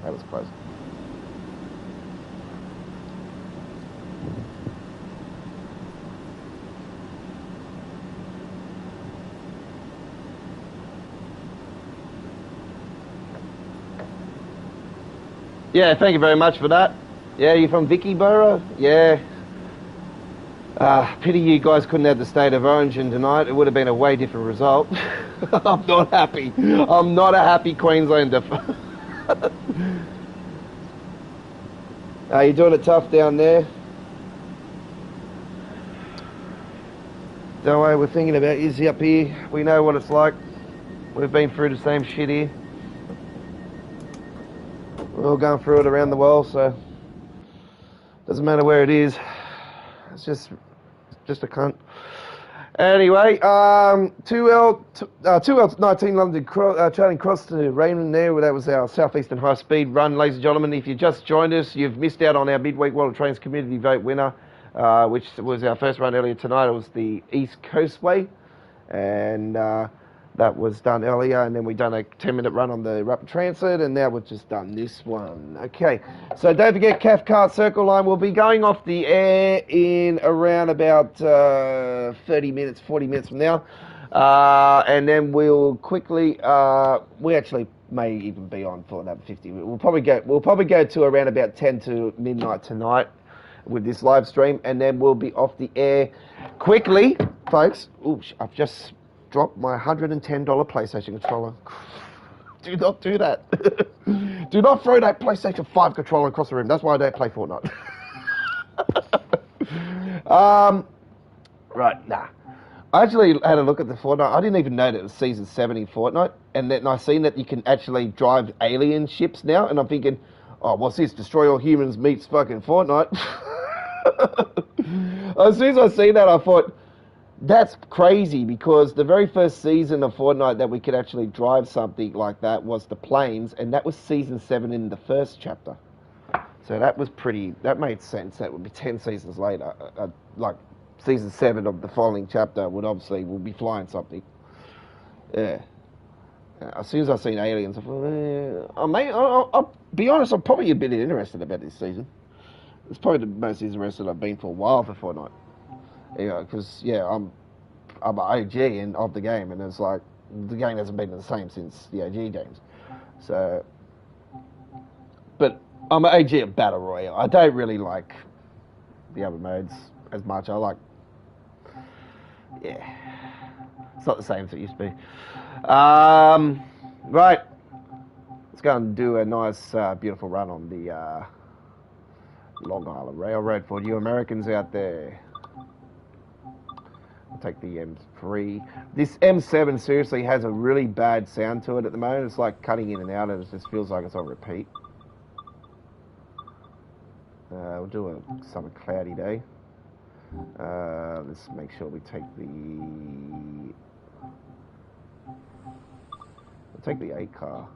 That was close. Yeah, thank you very much for that. Yeah, you're from Vickeyborough? Yeah. Pity you guys couldn't have the State of Origin tonight. It would have been a way different result. I'm not happy. I'm not a happy Queenslander. Are you doing it tough down there? Don't worry, we're thinking about you up here. We know what it's like. We've been through the same shit here. We're all going through it around the world, so doesn't matter where it is. It's just a cunt. Anyway, 2L19 London trailing cross to Raymond there. That was our Southeastern High Speed run, ladies and gentlemen. If you just joined us, you've missed out on our midweek World of Trains Community Vote winner, which was our first run earlier tonight. It was the East Coastway, and that was done earlier, and then we've done a 10-minute run on the Rapid Transit, and now we've just done this one. Okay, so don't forget Cathcart Circle Line will be going off the air in around about 30 minutes, 40 minutes from now, and then we'll quickly, we actually may even be on for another 50. We'll probably go to around about 10 to midnight tonight with this live stream, and then we'll be off the air quickly, folks. Ooh, I've just dropped my $110 PlayStation controller. Do not do that. Do not throw that PlayStation 5 controller across the room. That's why I don't play Fortnite. Right, nah. I actually had a look at the Fortnite. I didn't even know that it was Season 7 in Fortnite. And then I seen that you can actually drive alien ships now. And I'm thinking, oh, what's this? Destroy All Humans meets fucking Fortnite. As soon as I seen that, I thought, that's crazy, because the very first season of Fortnite that we could actually drive something like that was the planes, and that was Season 7 in the first chapter. So that was that made sense. That would be 10 seasons later. Like, Season 7 of the following chapter we'll be flying something. Yeah. As soon as I seen aliens, I thought, I'll be honest, I'm probably a bit interested about this season. It's probably the most interested I've been for a while for Fortnite. Yeah, because I'm an OG of the game, and it's like the game hasn't been the same since the OG games. So, but I'm an OG of Battle Royale. I don't really like the other modes as much. I like, it's not the same as it used to be. Right, let's go and do a nice, beautiful run on the Long Island Railroad for you Americans out there. I'll take the M3. This M7 seriously has a really bad sound to it at the moment. It's like cutting in and out, and it just feels like it's on repeat. We'll do a summer cloudy day. Let's make sure we take the A car.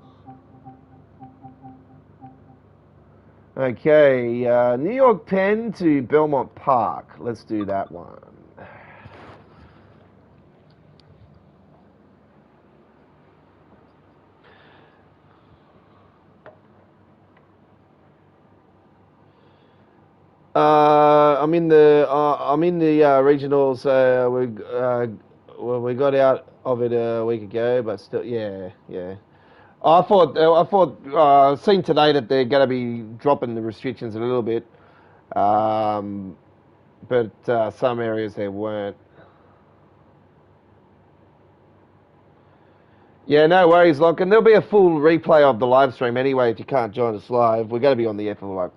Okay, New York Penn to Belmont Park. Let's do that one. I'm in the regionals. We got out of it a week ago, but still, yeah. I thought seen today that they're going to be dropping the restrictions a little bit, but some areas they weren't. Yeah, no worries, Locke. And there'll be a full replay of the live stream anyway if you can't join us live. We're going to be on the air for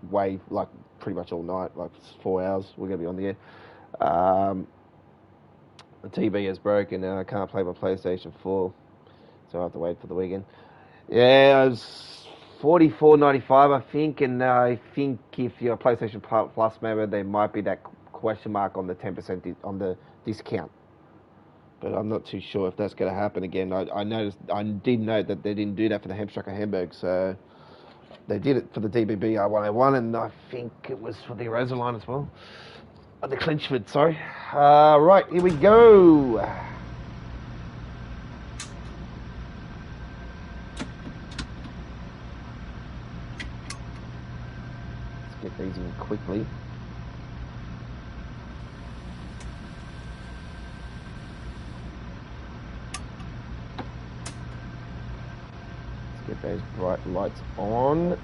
pretty much all night, like 4 hours. We're going to be on the air. The TV is broken and I can't play my PlayStation 4, so I have to wait for the weekend. Yeah, it was $44.95, I think, and I think if you're a PlayStation Plus member, there might be that question mark on the 10% on the discount. But I'm not too sure if that's going to happen again. I did note that they didn't do that for the Hamstrucker Hamburg, so they did it for the DBB R101, and I think it was for the Arosa line as well. The Clinchford, sorry. Right, here we go. Let's get these in quickly. Get those bright lights on.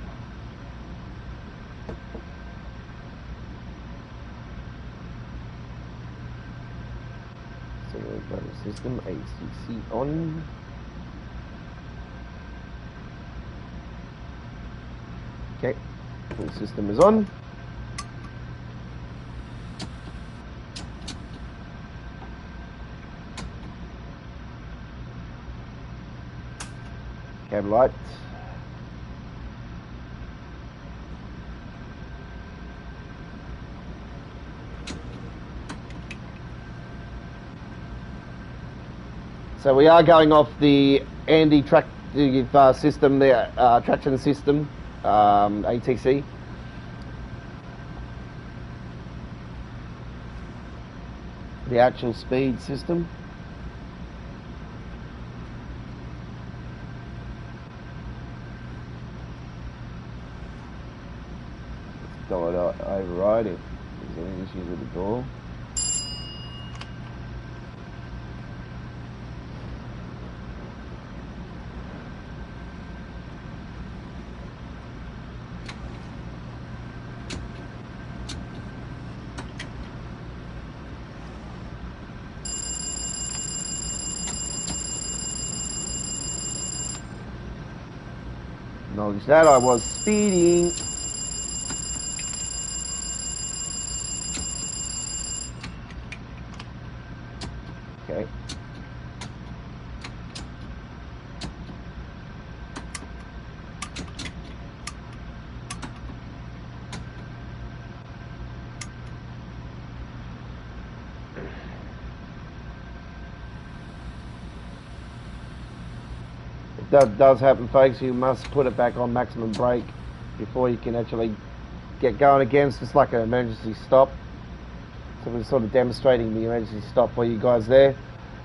Single button system, ACC on. Okay, full system is on. Cab light. So we are going off the anti-tractive system, the traction system, ATC. The actual speed system. Let's go it override if there's any issues with the door. Acknowledge that I was speeding. Okay. That does happen, folks. You must put it back on maximum brake before you can actually get going again. It's just like an emergency stop. So we're sort of demonstrating the emergency stop for you guys there.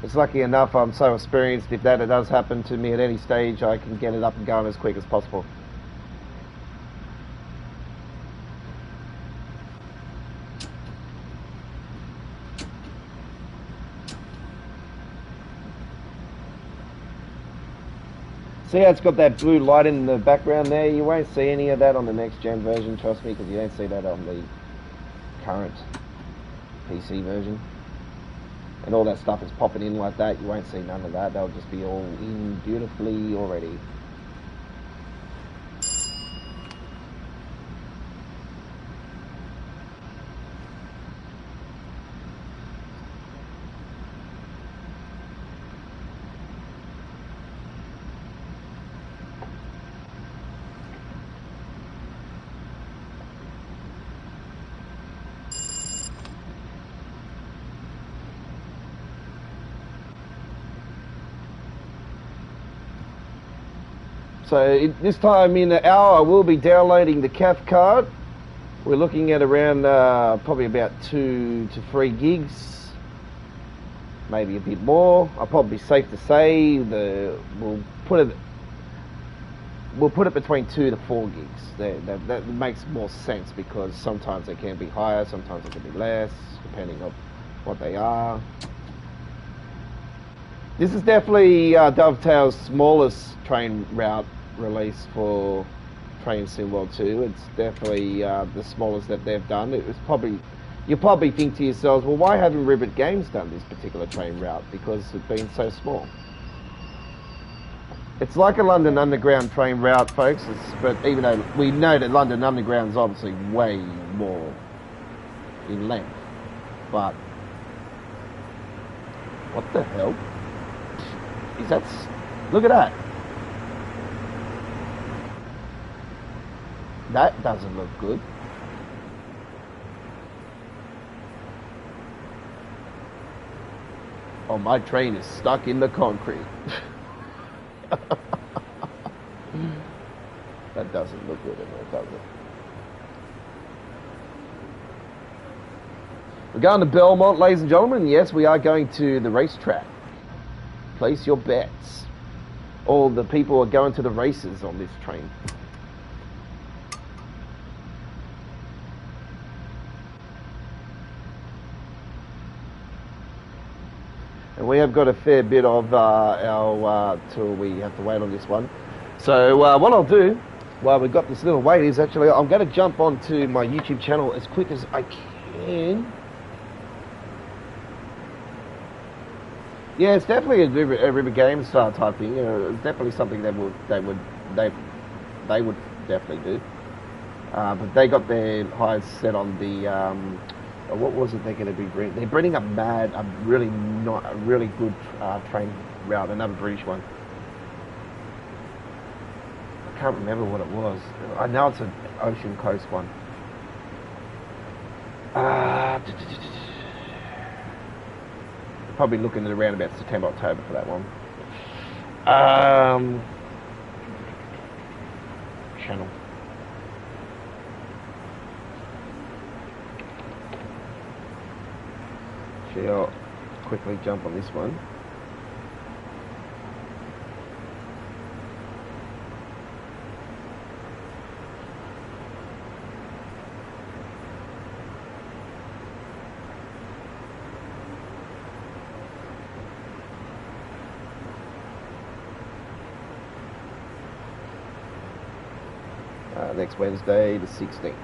It's lucky enough I'm so experienced, if that does happen to me at any stage, I can get it up and going as quick as possible. See how it's got that blue light in the background there? You won't see any of that on the next gen version, trust me, because you don't see that on the current PC version. And all that stuff is popping in like that. You won't see none of that. They'll just be all in beautifully already. So this time in an hour I will be downloading the CAF card. We're looking at around probably about 2 to 3 gigs, maybe a bit more. I'll probably be safe to say we'll put it between 2 to 4 gigs. That makes more sense because sometimes they can be higher, sometimes they can be less, depending on what they are. This is definitely Dovetail's smallest train route release for Train Sim World 2. It's definitely the smallest that they've done. It was probably, you'll probably think to yourselves, well, why haven't Rivet Games done this particular train route? Because it's been so small. It's like a London Underground train route, folks. But even though we know that London Underground is obviously way more in length, but what the hell? Is that? Look at that. That doesn't look good. Oh, my train is stuck in the concrete. That doesn't look good at all, does it? We're going to Belmont, ladies and gentlemen. Yes, we are going to the racetrack. Place your bets. All the people are going to the races on this train. And we have got a fair bit of our till we have to wait on this one. So what I'll do while we've got this little wait is actually I'm going to jump onto my YouTube channel as quick as I can. Yeah, it's definitely a River Games type thing. You know, it's definitely something that they would definitely do. But they got their eyes set on the what was it they're going to be bringing? They're bringing a really good train route, another British one. I can't remember what it was. I know it's an Ocean Coast one. probably looking at around about September, October for that one. Channel. Actually, I'll quickly jump on this one. Next Wednesday, the 16th.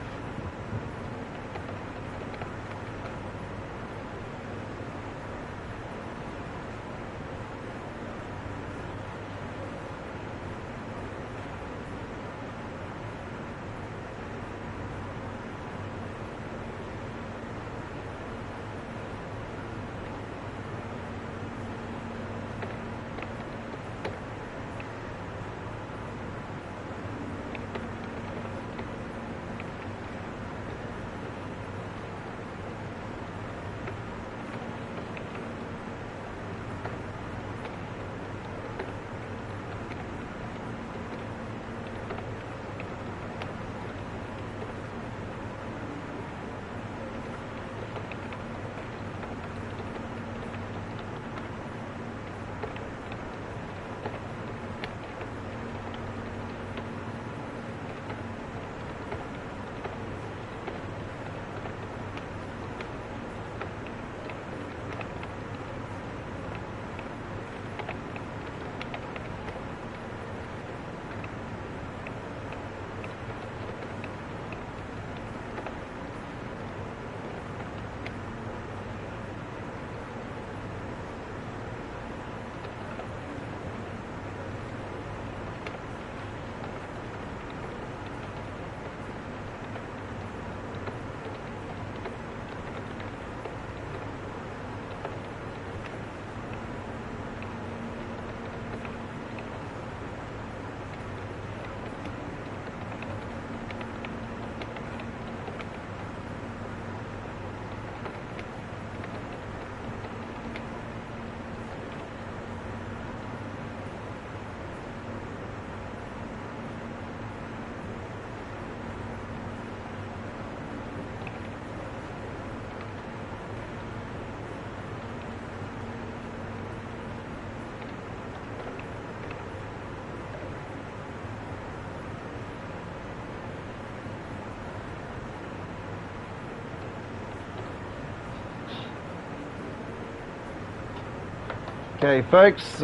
Okay, folks,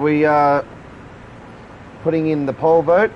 we are putting in the poll vote.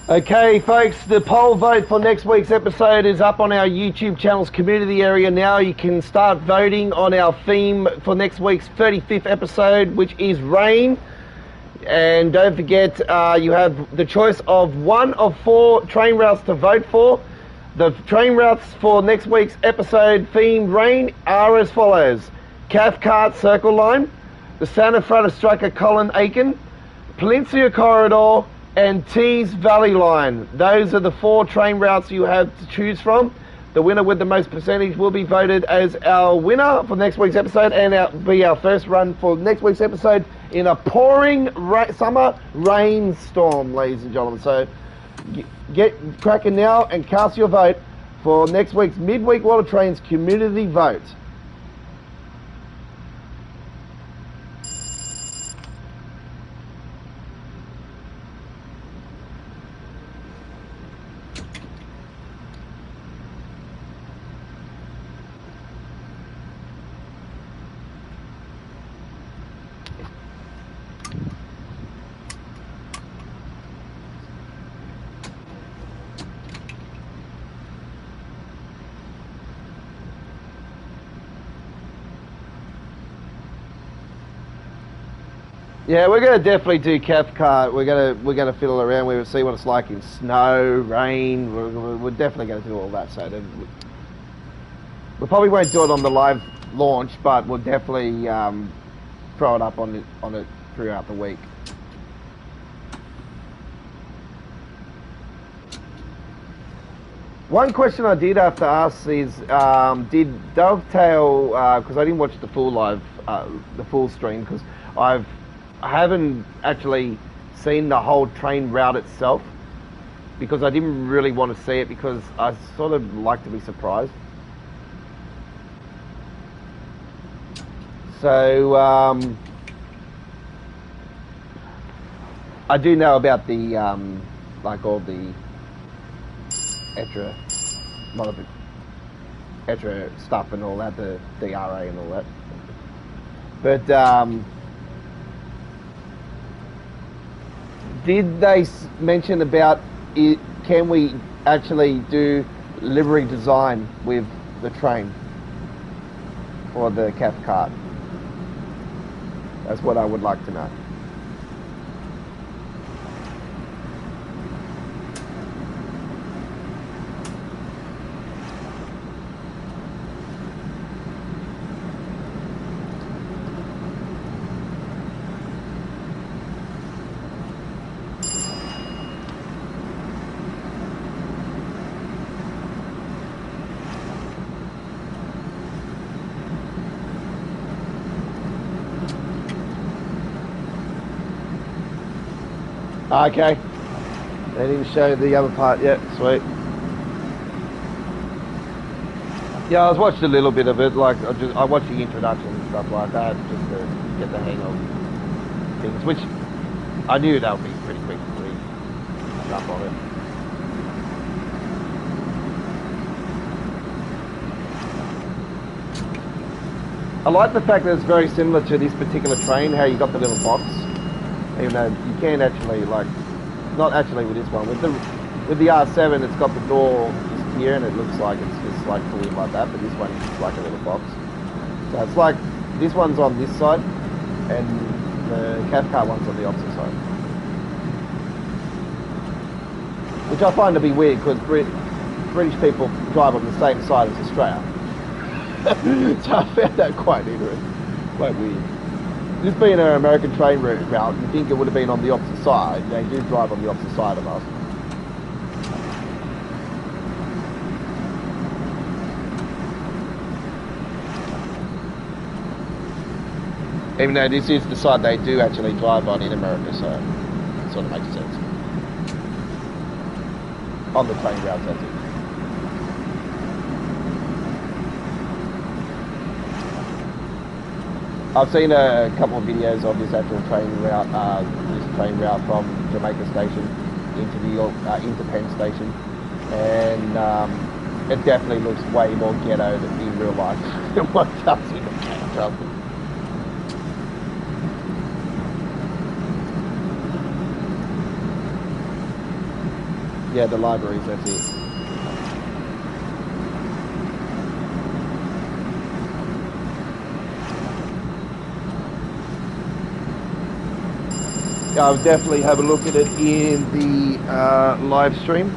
Okay, folks, the poll vote for next week's episode is up on our YouTube channel's community area now. You can start voting on our theme for next week's 35th episode, which is rain. And don't forget, you have the choice of one of 4 train routes to vote for. The train routes for next week's episode themed rain are as follows: Cathcart Circle Line, the Santa Fe Striker Colin Aiken, Peninsula Corridor, and Tees Valley Line. Those are the 4 train routes you have to choose from. The winner with the most percentage will be voted as our winner for next week's episode, and be our first run for next week's episode in a pouring summer rainstorm, ladies and gentlemen. So get cracking now and cast your vote for next week's Midweek World of Trains community vote. Yeah, we're gonna definitely do Cathcart. We're gonna fiddle around. We'll see what it's like in snow, rain. We're definitely gonna do all that. So we probably won't do it on the live launch, but we'll definitely throw it up on it throughout the week. One question I did have to ask is, did Dovetail, because I didn't watch the full live, the full stream, because I haven't actually seen the whole train route itself, because I didn't really want to see it, because I sort of like to be surprised. So I do know about the like all the extra stuff and all that, the DRA and all that, but did they mention about it, can we actually do livery design with the train for the Cathcart? That's what I would like to know. Okay, they didn't show the other part yet. Sweet. Yeah, I was watching a little bit of it. Like I watched the introduction and stuff like that, just to get the hang of things. Which I knew that would be pretty quick to read up on it. I like the fact that it's very similar to this particular train. How you got the little box. Even though you can actually, like, not actually with this one, with the R7, it's got the door just here and it looks like it's just like fully like that, but this one is just like a little box. So it's like this one's on this side and the Cathcart one's on the opposite side, which I find to be weird because British people drive on the same side as Australia. So I found that quite interesting, quite weird. This being an American train route, you think it would have been on the opposite side. They do drive on the opposite side of us. Even though this is the side they do actually drive on in America, so it sort of makes sense. On the train routes, that's it. I've seen a couple of videos of this actual train route from Jamaica Station into New York, into Penn Station, and it definitely looks way more ghetto than in real life than what does in the train travel. Yeah, the libraries, that's it. I'll definitely have a look at it in the live stream.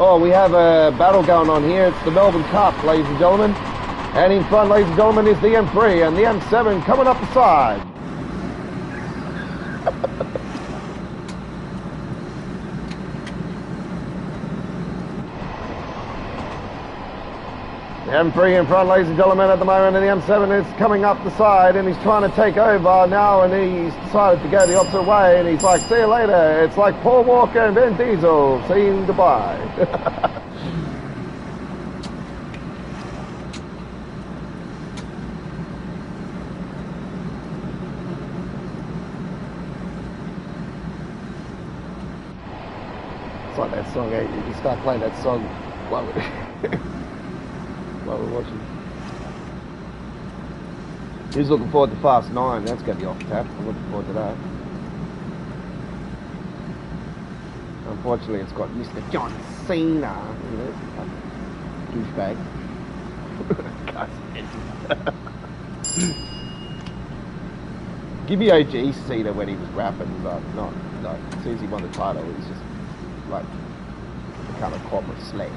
Oh, we have a battle going on here. It's the Melbourne Cup, ladies and gentlemen. And in front, ladies and gentlemen, is the M3 and the M7 coming up the side. The M3 in front, ladies and gentlemen, at the moment, and the M7 is coming up the side, and he's trying to take over now, and he's decided to go the opposite way, and he's like, see you later. It's like Paul Walker and Vin Diesel saying goodbye. It's like that song, eh? You start playing that song while we're watching. Who's looking forward to Fast 9? That's going to be off tap. I'm looking forward to that. Unfortunately, it's got Mr. John Cena. Douchebag. Give me OG Cena when he was rapping, but not like as soon as he won the title, he's just like become a corporate slave.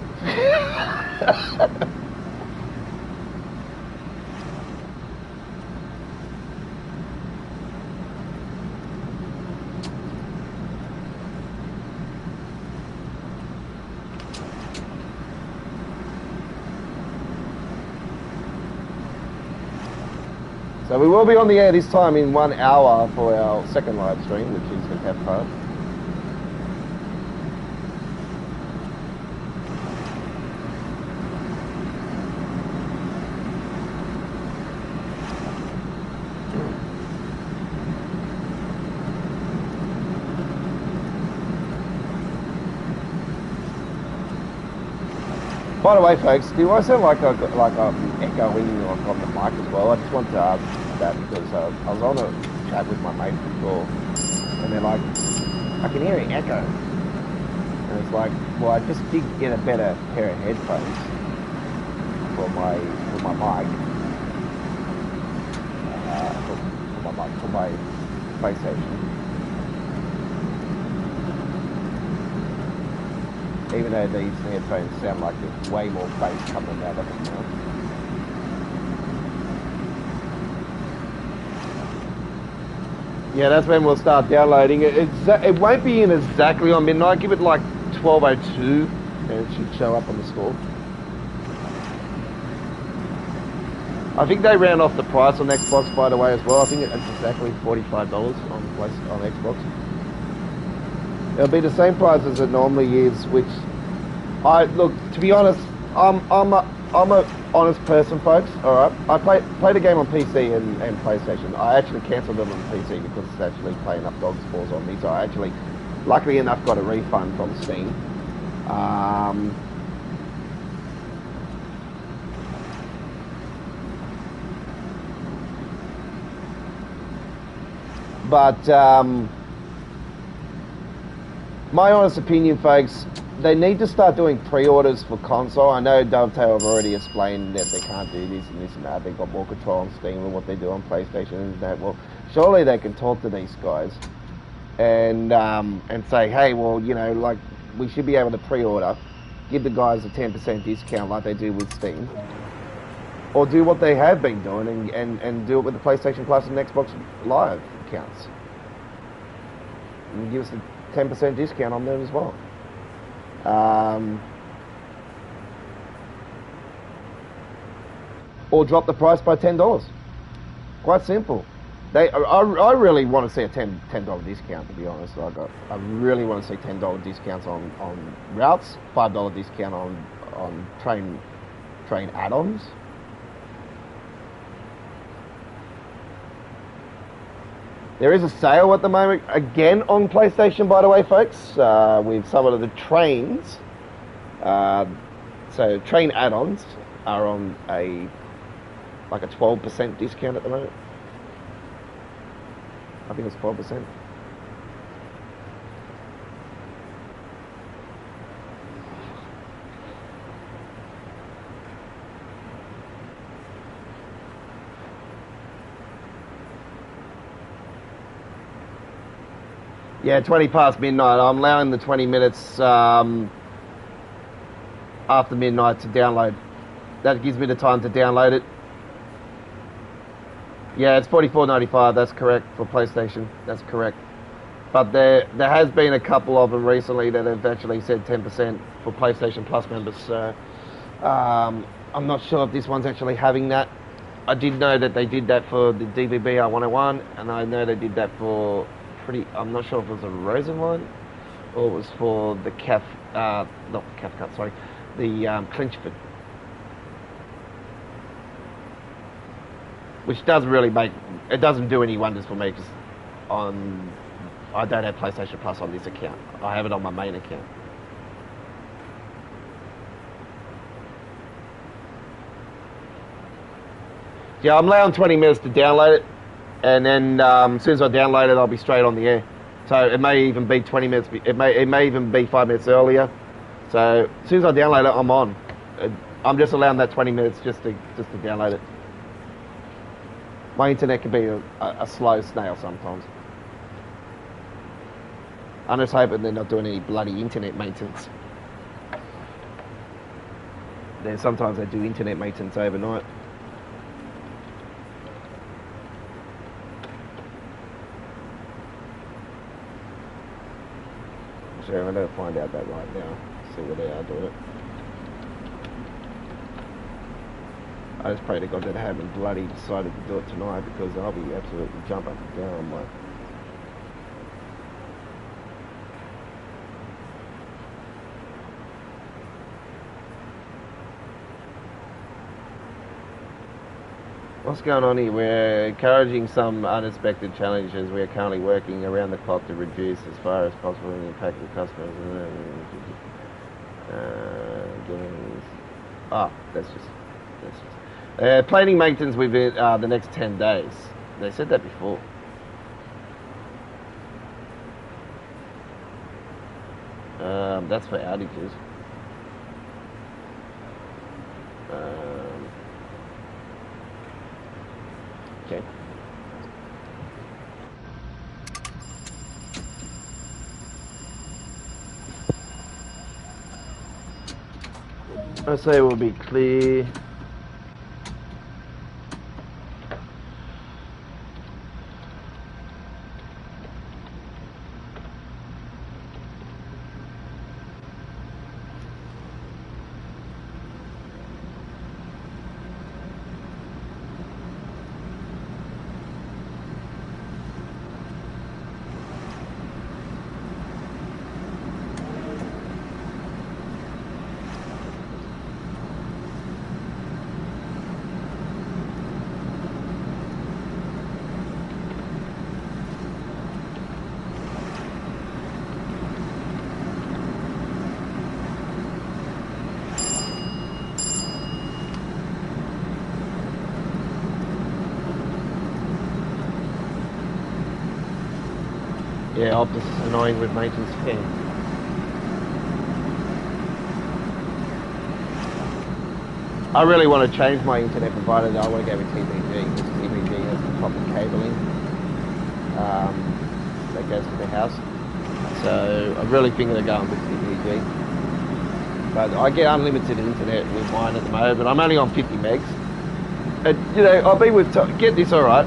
So we will be on the air this time in 1 hour for our second live stream, which is going to have fun. By the way, folks, do I sound like I'm echoing on the mic as well? I just want to ask that because I was on a chat with my mate before, and they're like, I can hear an echo. And it's like, well, I just did get a better pair of headphones for my mic, for my PlayStation. Even though these headphones sound like there's way more bass coming out of them now. Yeah, that's when we'll start downloading it. It won't be in exactly on midnight. Give it like 12:02 and it should show up on the store. I think they round off the price on Xbox, by the way, as well. I think it's exactly $45 on Xbox. It'll be the same price as it normally is, which look, to be honest, I'm a honest person, folks. All right, I play the game on PC and PlayStation. I actually cancelled it on PC because it's actually playing up dog's balls on me. So I actually, luckily enough, got a refund from Steam. But my honest opinion, folks, they need to start doing pre-orders for console. I know Dovetail have already explained that they can't do this and this and that. They've got more control on Steam than what they do on PlayStation and that. Well, surely they can talk to these guys and say, hey, well, you know, like, we should be able to pre-order, give the guys a 10% discount like they do with Steam, or do what they have been doing and do it with the PlayStation Plus and Xbox Live accounts. And give us a 10% discount on them as well. Or drop the price by $10. Quite simple. I really want to see a $10 discount, to be honest. I really want to see $10 discounts on routes, $5 discount on train add-ons. There is a sale at the moment, again, on PlayStation, by the way, folks, with some of the trains. So train add-ons are on a 12% discount at the moment. I think it's 12%. Yeah, 20 past midnight. I'm allowing the 20 minutes. after midnight to download. That gives me the time to download it. Yeah, it's $44.95. That's correct for PlayStation. That's correct. But there has been a couple of them recently that have actually said 10% for PlayStation Plus members. So I'm not sure if this one's actually having that. I did know that they did that for the DVBR 101, and I know they did that for I'm not sure if it was a Rosen one or it was for the not Cathcart, sorry, the Clinchford. Which doesn't really it doesn't do any wonders for me because I don't have PlayStation Plus on this account. I have it on my main account. Yeah, I'm allowing 20 minutes to download it, and then as soon as I download it, I'll be straight on the air. So it may even be 20 minutes. It may even be 5 minutes earlier. So as soon as I download it, I'm on. I'm just allowing that 20 minutes just to download it. My internet can be a slow snail sometimes. I'm just hoping they're not doing any bloody internet maintenance. Then sometimes they do internet maintenance overnight. So I'm going to find out that right now. See where they are doing it. I just pray to God that I haven't bloody decided to do it tonight because I'll be absolutely jumping up and down. Like, what's going on here? We're encouraging some unexpected challenges. We are currently working around the clock to reduce as far as possible the impact of customers. That's just. Planning maintenance within the next 10 days. They said that before. That's for outages. Okay. I say we'll be clear. Yeah, Optus is annoying with maintenance fee. I really want to change my internet provider though. I want to go with TVG because TVG has the proper cabling that goes to the house. So I'm really thinking of going with TVG. But I get unlimited internet with mine at the moment, but I'm only on 50 megs. And, you know, I'll be with, get this alright.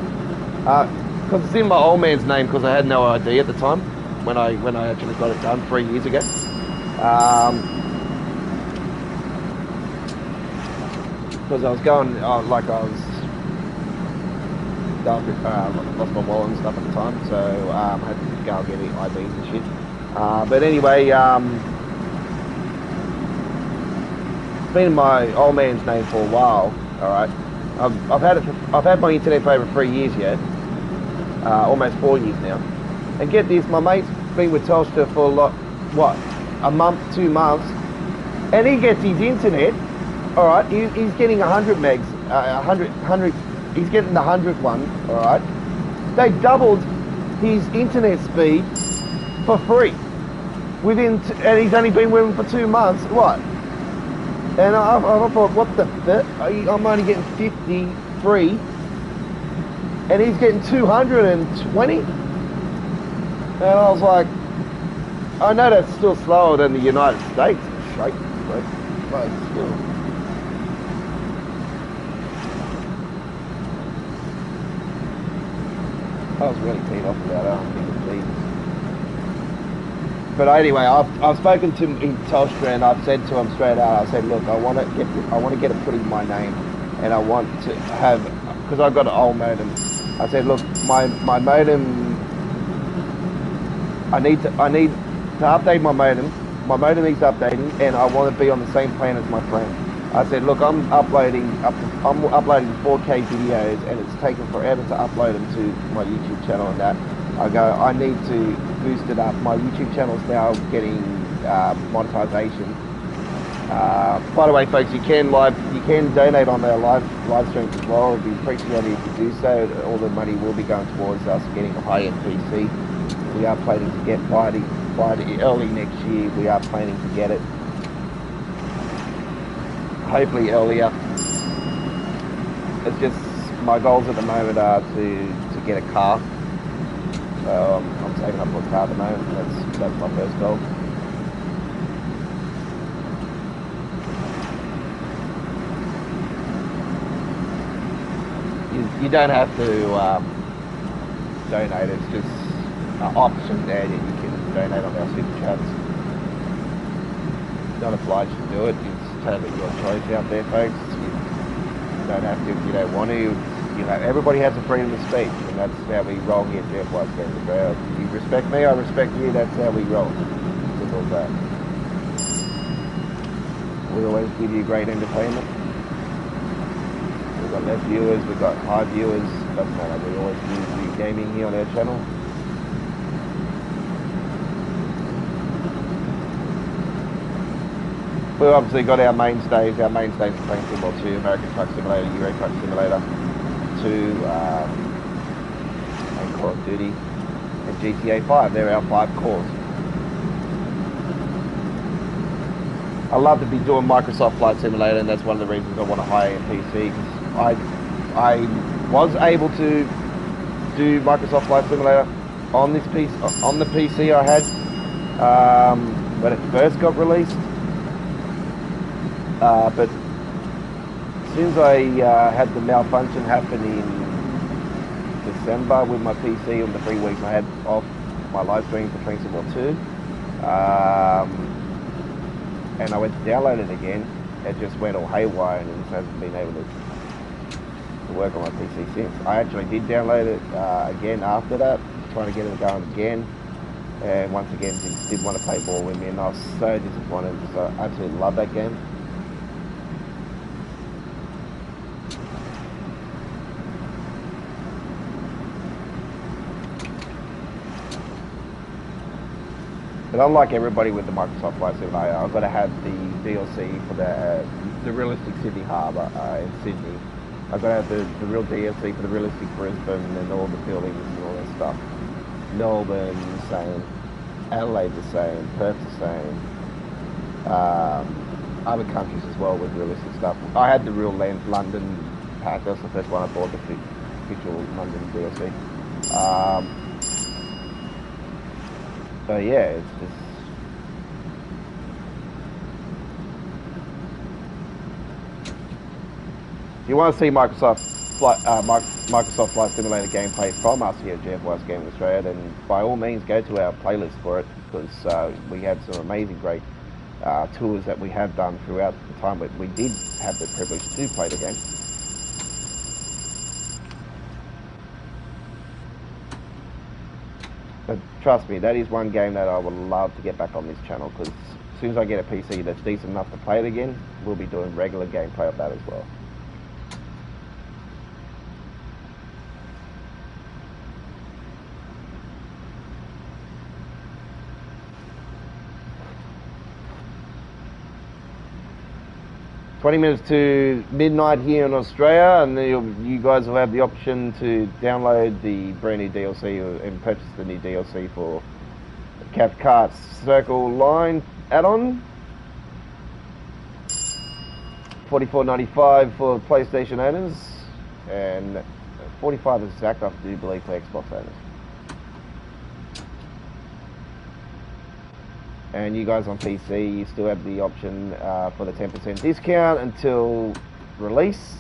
Because it's in my old man's name because I had no ID at the time when I actually got it done 3 years ago. Because I was going, lost my wallet and stuff at the time, so I had to go and get IDs and shit. But anyway, it's been in my old man's name for a while. All right, I've had my internet for over 3 years yet. Almost 4 years now. And get this, my mate's been with Telstra for a month, 2 months, and he gets his internet. All right, he's getting 100 megs, 100. He's getting the 100th one. All right, they doubled his internet speed for free and he's only been with him for 2 months. What? And I thought, what the fuck? I'm only getting 50 free. And he's getting 220. And I was like, I know that's still slower than the United States, right? But still. I was really peed off about it. I don't think it's leaves. But anyway, I've spoken to Telstra and I've said to him straight out. I said, look, I want to get it put in my name, and I want to have, because I've got an old modem. I said, look, my modem. I need to update my modem. My modem needs updating, and I want to be on the same plan as my friend. I said, look, I'm uploading 4K videos, and it's taken forever to upload them to my YouTube channel and that. I go, I need to boost it up. My YouTube channel's now getting monetization. By the way, folks, you can donate on our live streams as well. It'd be appreciated if you do so. All the money will be going towards us getting a high-end PC. We are planning to get by the early next year. We are planning to get it. Hopefully earlier. It's just my goals at the moment are to get a car. So I'm saving up for a car at the moment. That's my first goal. You don't have to donate. It's just an option there that you can donate on our super chats. Not obliged to do it. It's totally your choice out there, folks. You don't have to if you don't want to. You know, everybody has the freedom of speech, and that's how we roll here at Jeff White's Games of Trail. You respect me, I respect you. That's how we roll. Simple as that. We always give you great entertainment. We've got less viewers, we've got high viewers. Doesn't matter. We always do gaming here on our channel. We've obviously got our mainstays. Our mainstays are Train Sim 2, American Truck Simulator, Euro Truck Simulator 2, and Call of Duty, and GTA 5. They're our 5 cores. I love to be doing Microsoft Flight Simulator, and that's one of the reasons I want a high-end PC. I was able to do Microsoft Flight Simulator on this piece, on the PC I had when it first got released. But as soon as I had the malfunction happen in December with my PC on the 3 weeks I had off my live stream for Train Sim 2, and I went to download it again, it just went all haywire and it just hasn't been able to work on my PC since. I actually did download it again after that, trying to get it going again, and once again did want to play ball with me, and I was so disappointed because I absolutely love that game. But unlike everybody with the Microsoft Flight Simulator, I've got to have the DLC for the realistic Sydney Harbour in Sydney. I've got to have the real DLC for the realistic Brisbane and all the buildings and all that stuff. Melbourne the same, Adelaide the same, Perth the same. Other countries as well with realistic stuff. I had the real London pack. That's the first one I bought, the official London DLC. So yeah, it's just if you want to see Microsoft Flight Simulator gameplay from us here at GFY's Gaming Australia, then by all means go to our playlist for it, because we have some amazing, great tours that we have done throughout the time that we did have the privilege to play the game. But trust me, that is one game that I would love to get back on this channel, because as soon as I get a PC that's decent enough to play it again, we'll be doing regular gameplay of that as well. $20 to midnight here in Australia, and you guys will have the option to download the brand new DLC and purchase the new DLC for Cathcart Circle Line add-on. $44.95 for PlayStation owners, and $45 exact, I do believe, for Xbox owners. And you guys on PC, you still have the option for the 10% discount until release.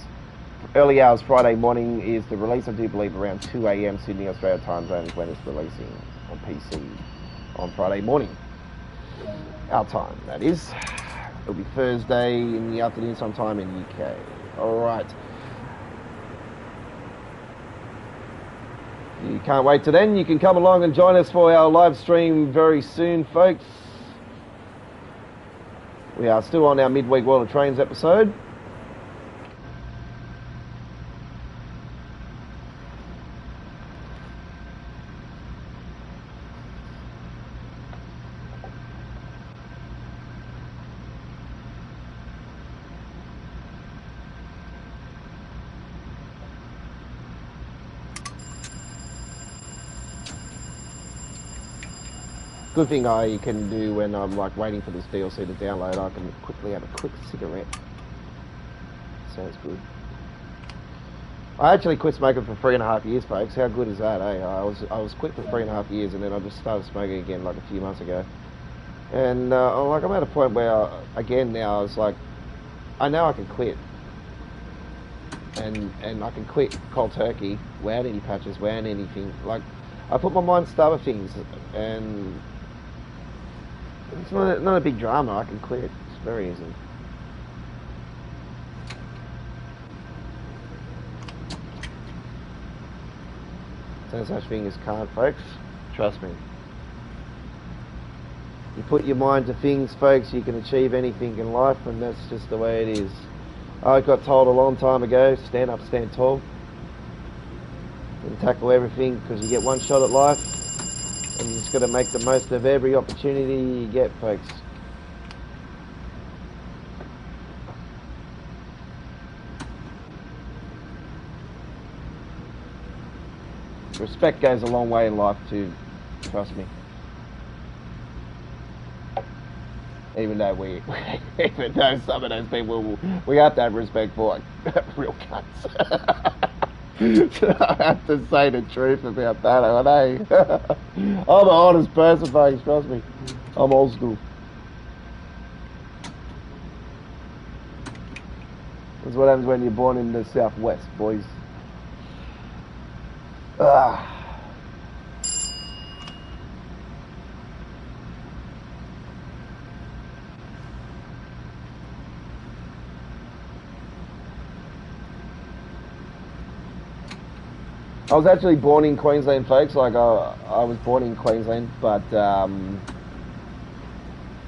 Early hours Friday morning is the release. I do believe around 2 a.m. Sydney, Australia time zone is when it's releasing on PC on Friday morning. Our time, that is. It'll be Thursday in the afternoon sometime in the UK. Alright. You can't wait till then. You can come along and join us for our live stream very soon, folks. We are still on our midweek World of Trains episode. Good thing I can do when I'm like waiting for this DLC to download, I can quickly have a quick cigarette. Sounds good. I actually quit smoking for 3.5 years, folks. How good is that, eh? I was quit for 3.5 years, and then I just started smoking again like a few months ago. And I'm at a point where again now it's like I know I can quit, and I can quit cold turkey without any patches, without anything. Like I put my mind to other things, and it's not a big drama. I can quit. It's very easy. No such thing as can't, folks. Trust me. You put your mind to things, folks, you can achieve anything in life, and that's just the way it is. I got told a long time ago, stand up, stand tall, and tackle everything, because you get one shot at life, and you just got to make the most of every opportunity you get, folks. Respect goes a long way in life too, trust me. Even though even though some of those people we have to have respect for, like, real cunts. I have to say the truth about that, I know. I'm an honest person, folks, trust me. I'm old school. That's what happens when you're born in the southwest, boys. I was actually born in Queensland, folks. Like I was born in Queensland, but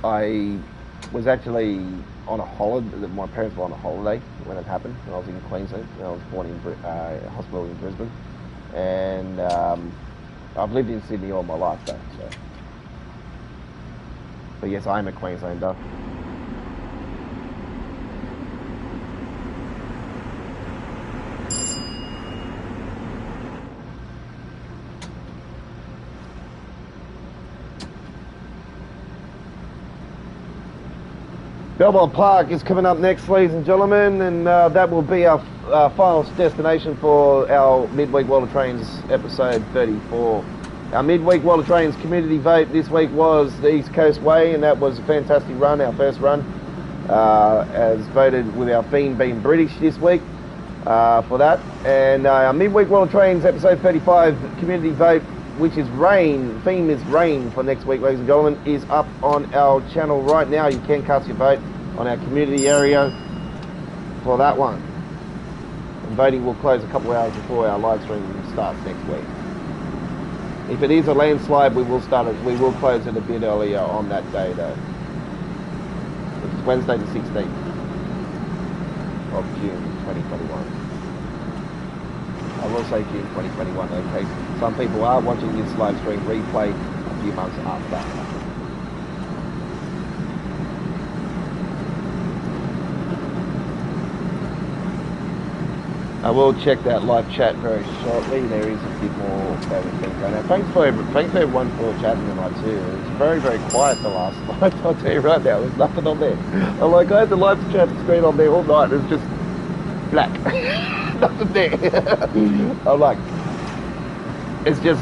I was actually on a holiday. My parents were on a holiday when it happened. When I was in Queensland, and I was born in a hospital in Brisbane. And I've lived in Sydney all my life though, so. But yes, I am a Queenslander. Belmont Park is coming up next, ladies and gentlemen, and that will be our final destination for our Midweek World of Trains episode 34. Our Midweek World of Trains community vote this week was the East Coastway, and that was a fantastic run, our first run, as voted with our theme being British this week for that. And our Midweek World of Trains episode 35 community vote, which is rain, theme is rain for next week, ladies and gentlemen, is up on our channel right now. You can cast your vote on our community area for that one. And voting will close a couple of hours before our live stream starts next week. If it is a landslide, we will close it a bit earlier on that day though. Which is Wednesday the 16th of June 2021. I will say June 2021, okay? Some people are watching this live stream replay a few months after that. I will check that live chat very shortly. There is a bit more things going on. Thanks for everyone for chatting tonight too. It was very, very quiet the last night. I'll tell you right now, there's nothing on there. I'm like, I had the live chat screen on there all night. It's just black. Nothing there. I'm like, it's just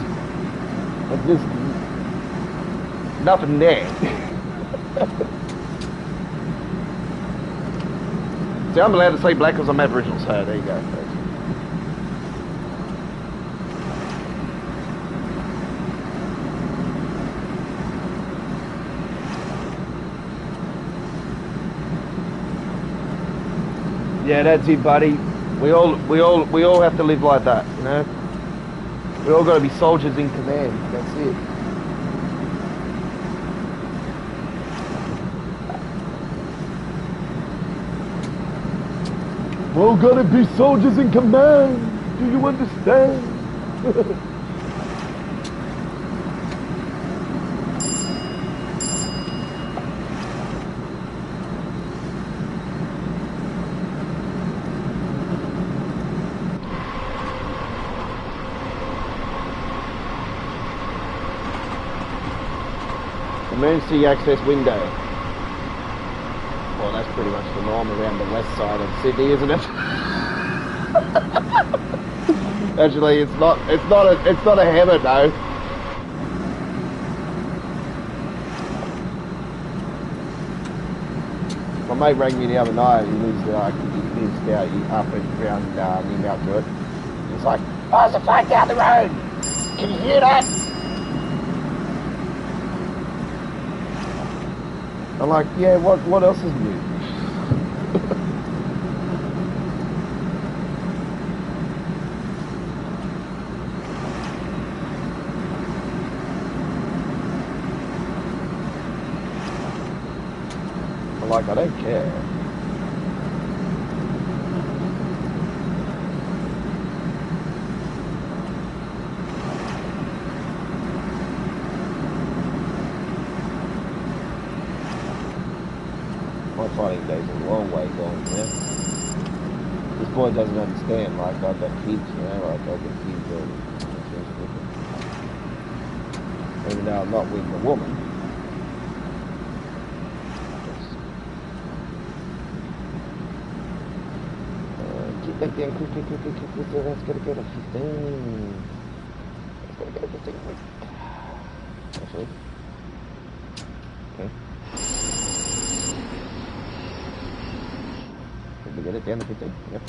nothing there. See, I'm allowed to say black because I'm Aboriginal, so there you go. Yeah, that's it, buddy. We all have to live like that, you know. We all got to be soldiers in command. That's it. We all got to be soldiers in command. Do you understand? Emergency access window. Well, that's pretty much the norm around the west side of Sydney, isn't it? Actually, it's not a habit though. My mate rang me the other night. He lives out up and around near Mount Druitt. He's like, "Oh, there's a fight down the road. Can you hear that?" I'm like, yeah, what else is new? I'm like, I don't care. My fighting days are a long way gone, you know. This boy doesn't understand, like, I've got kids, you know, like, I've got kids even though I'm not with a woman. Get that down quickly, so that's gotta get a 15. That's gotta get a 15 quick. Actually. Okay. Did we get it down to 15? Yep.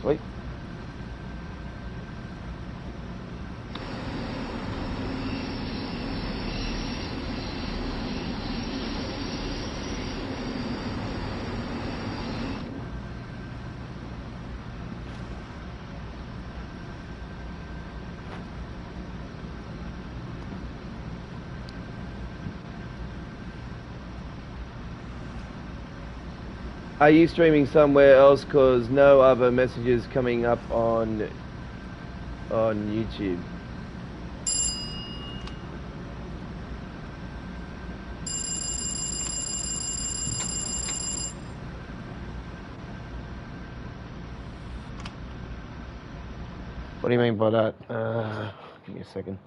Sweet. Are you streaming somewhere else? Cause no other messages coming up on YouTube. What do you mean by that? Give me a second.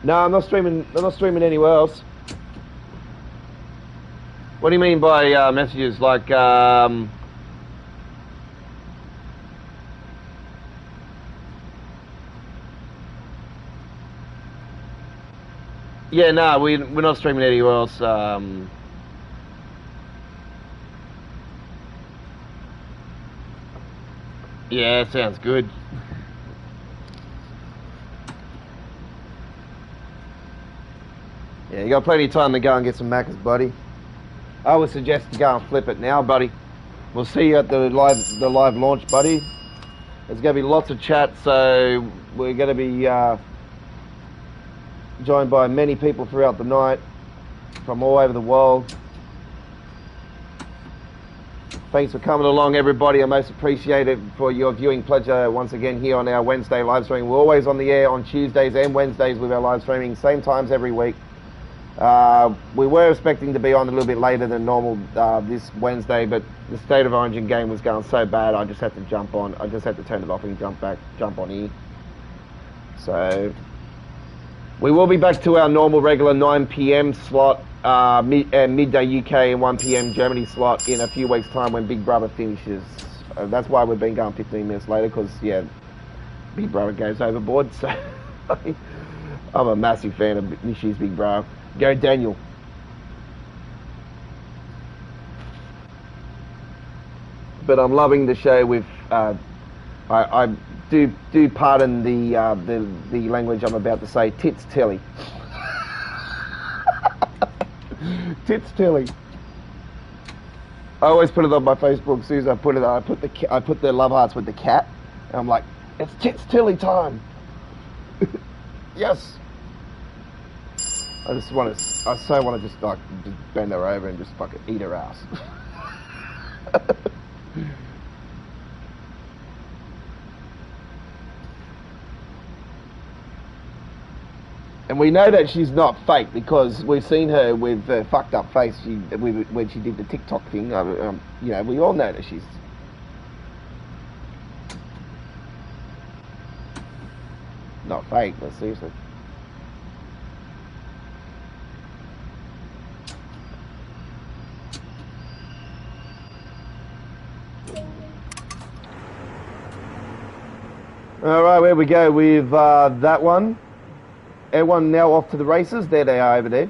No, I'm not streaming. I'm not streaming anywhere else. What do you mean by messages? Like, yeah, no, we're not streaming anywhere else. Yeah, sounds good. Yeah, you got plenty of time to go and get some Maccas, buddy. I would suggest to go and flip it now, buddy. We'll see you at the live launch, buddy. There's going to be lots of chat, so we're going to be joined by many people throughout the night from all over the world. Thanks for coming along, everybody. I most appreciate it for your viewing pleasure once again here on our Wednesday live stream. We're always on the air on Tuesdays and Wednesdays with our live streaming, same times every week. We were expecting to be on a little bit later than normal this Wednesday, but the State of Origin game was going so bad, I just had to jump on. I just had to turn it off and jump on here. So We will be back to our normal regular 9 p.m. slot, midday UK and 1 p.m. Germany slot in a few weeks' time when Big Brother finishes. That's why we've been going 15 minutes later, because, yeah, Big Brother goes overboard. So I'm a massive fan of this year's Big Brother. Go Daniel. But I'm loving the show with... I do pardon the language I'm about to say. Tits Tilly. Tits Tilly. I always put it on my Facebook. As soon as I put it, I put the love hearts with the cat, and I'm like, it's Tits Tilly time. Yes. I so want to just bend her over and just fucking eat her ass. And we know that she's not fake because we've seen her with a fucked up face when she did the TikTok thing. You know, we all know that she's... not fake, but seriously. Alright, where we go with that one. Everyone now off to the races. There they are over there.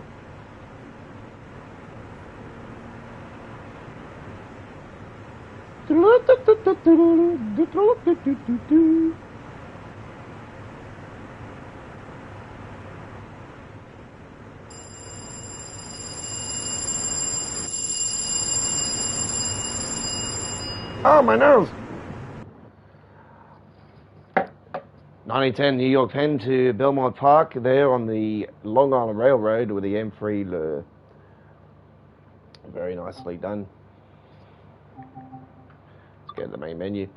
Oh, my nose! 1910 New York Penn to Belmont Park there on the Long Island Railroad with the M3 Very nicely done. Let's go to the main menu.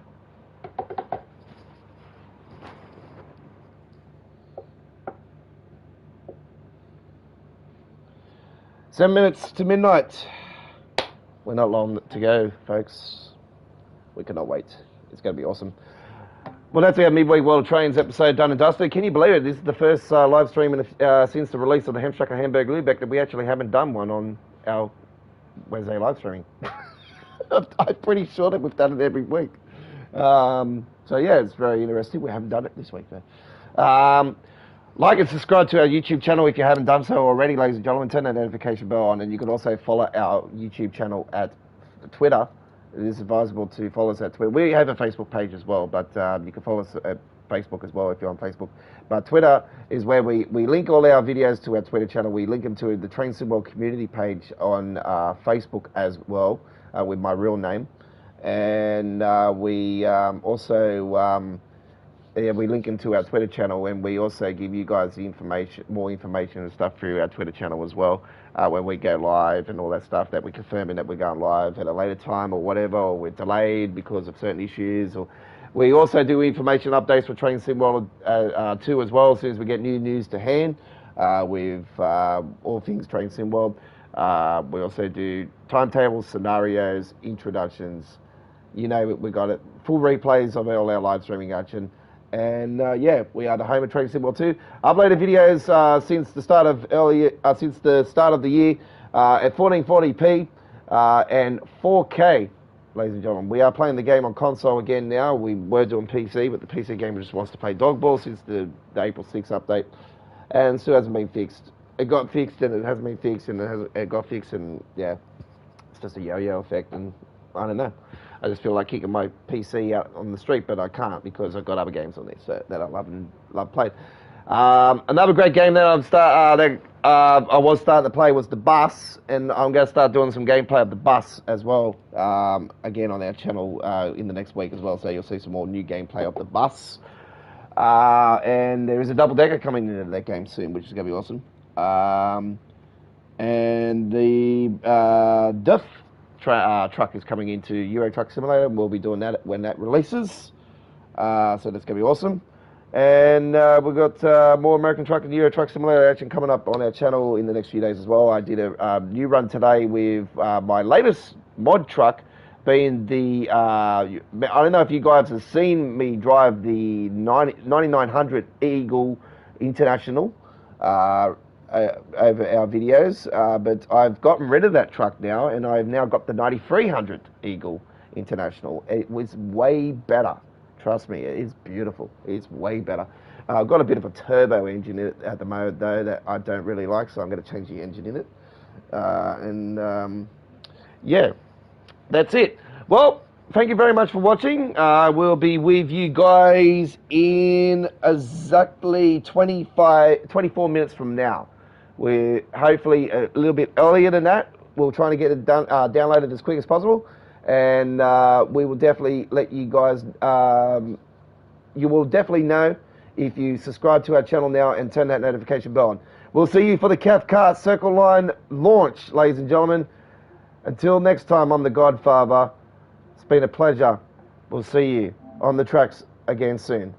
Seven minutes to midnight. We're not long to go, folks. We cannot wait. It's going to be awesome. Well, that's our Midweek World Trains episode done and dusted. Can you believe it? This is the first live stream since the release of the Hamstrucker Hamburg Lubeck that we actually haven't done one on our Wednesday live streaming. I'm pretty sure that we've done it every week. So, yeah, it's very interesting. We haven't done it this week, though. Like and subscribe to our YouTube channel if you haven't done so already, ladies and gentlemen. Turn that notification bell on, and you can also follow our YouTube channel at Twitter. It is advisable to follow us at Twitter. We have a Facebook page as well, but you can follow us at Facebook as well if you're on Facebook. But Twitter is where we link all our videos to our Twitter channel. We link them to the Train Sim World community page on Facebook as well, with my real name. And we also we link them to our Twitter channel, and we also give you guys the information, more information and stuff through our Twitter channel as well. When we go live and all that stuff, that we're confirming that we're going live at a later time or whatever, or we're delayed because of certain issues. Or we also do information updates for Train Sim World 2 as well, as soon as we get new news to hand with all things Train Sim World. We also do timetables, scenarios, introductions. You know, we got it. Full replays of all our live streaming action. And yeah, we are the home of Train Sim World 2. Uploaded videos since the start of the year at 1440p and 4K, ladies and gentlemen. We are playing the game on console again now. We were doing PC, but the PC game just wants to play dodgeball since the April 6th update, and still hasn't been fixed. It got fixed and it hasn't been fixed, and it got fixed, and yeah, it's just a yo-yo effect, and I don't know. I just feel like kicking my PC out on the street, but I can't because I've got other games on this that I love playing. Another great game that I was starting to play was The Bus, and I'm going to start doing some gameplay of The Bus as well, again on our channel in the next week as well, so you'll see some more new gameplay of The Bus. And there is a double-decker coming into that game soon, which is going to be awesome. And the Duff truck is coming into Euro Truck Simulator, and we'll be doing that when that releases. So that's going to be awesome. And we've got more American Truck and Euro Truck Simulator action coming up on our channel in the next few days as well. I did a new run today with my latest mod truck being the... I don't know if you guys have seen me drive the 9900 Eagle International. over our videos, but I've gotten rid of that truck now, and I've now got the 9300 Eagle International. It was way better. Trust me, it is beautiful. It's way better. I've got a bit of a turbo engine in it at the moment, though, that I don't really like, so I'm going to change the engine in it. Yeah, that's it. Well, thank you very much for watching. We'll be with you guys in exactly 24 minutes from now. We're hopefully a little bit earlier than that. We'll try to get it done, downloaded as quick as possible. And we will definitely let you guys, you will definitely know if you subscribe to our channel now and turn that notification bell on. We'll see you for the Cathcart Circle Line launch, ladies and gentlemen. Until next time, I'm the Godfather. It's been a pleasure. We'll see you on the tracks again soon.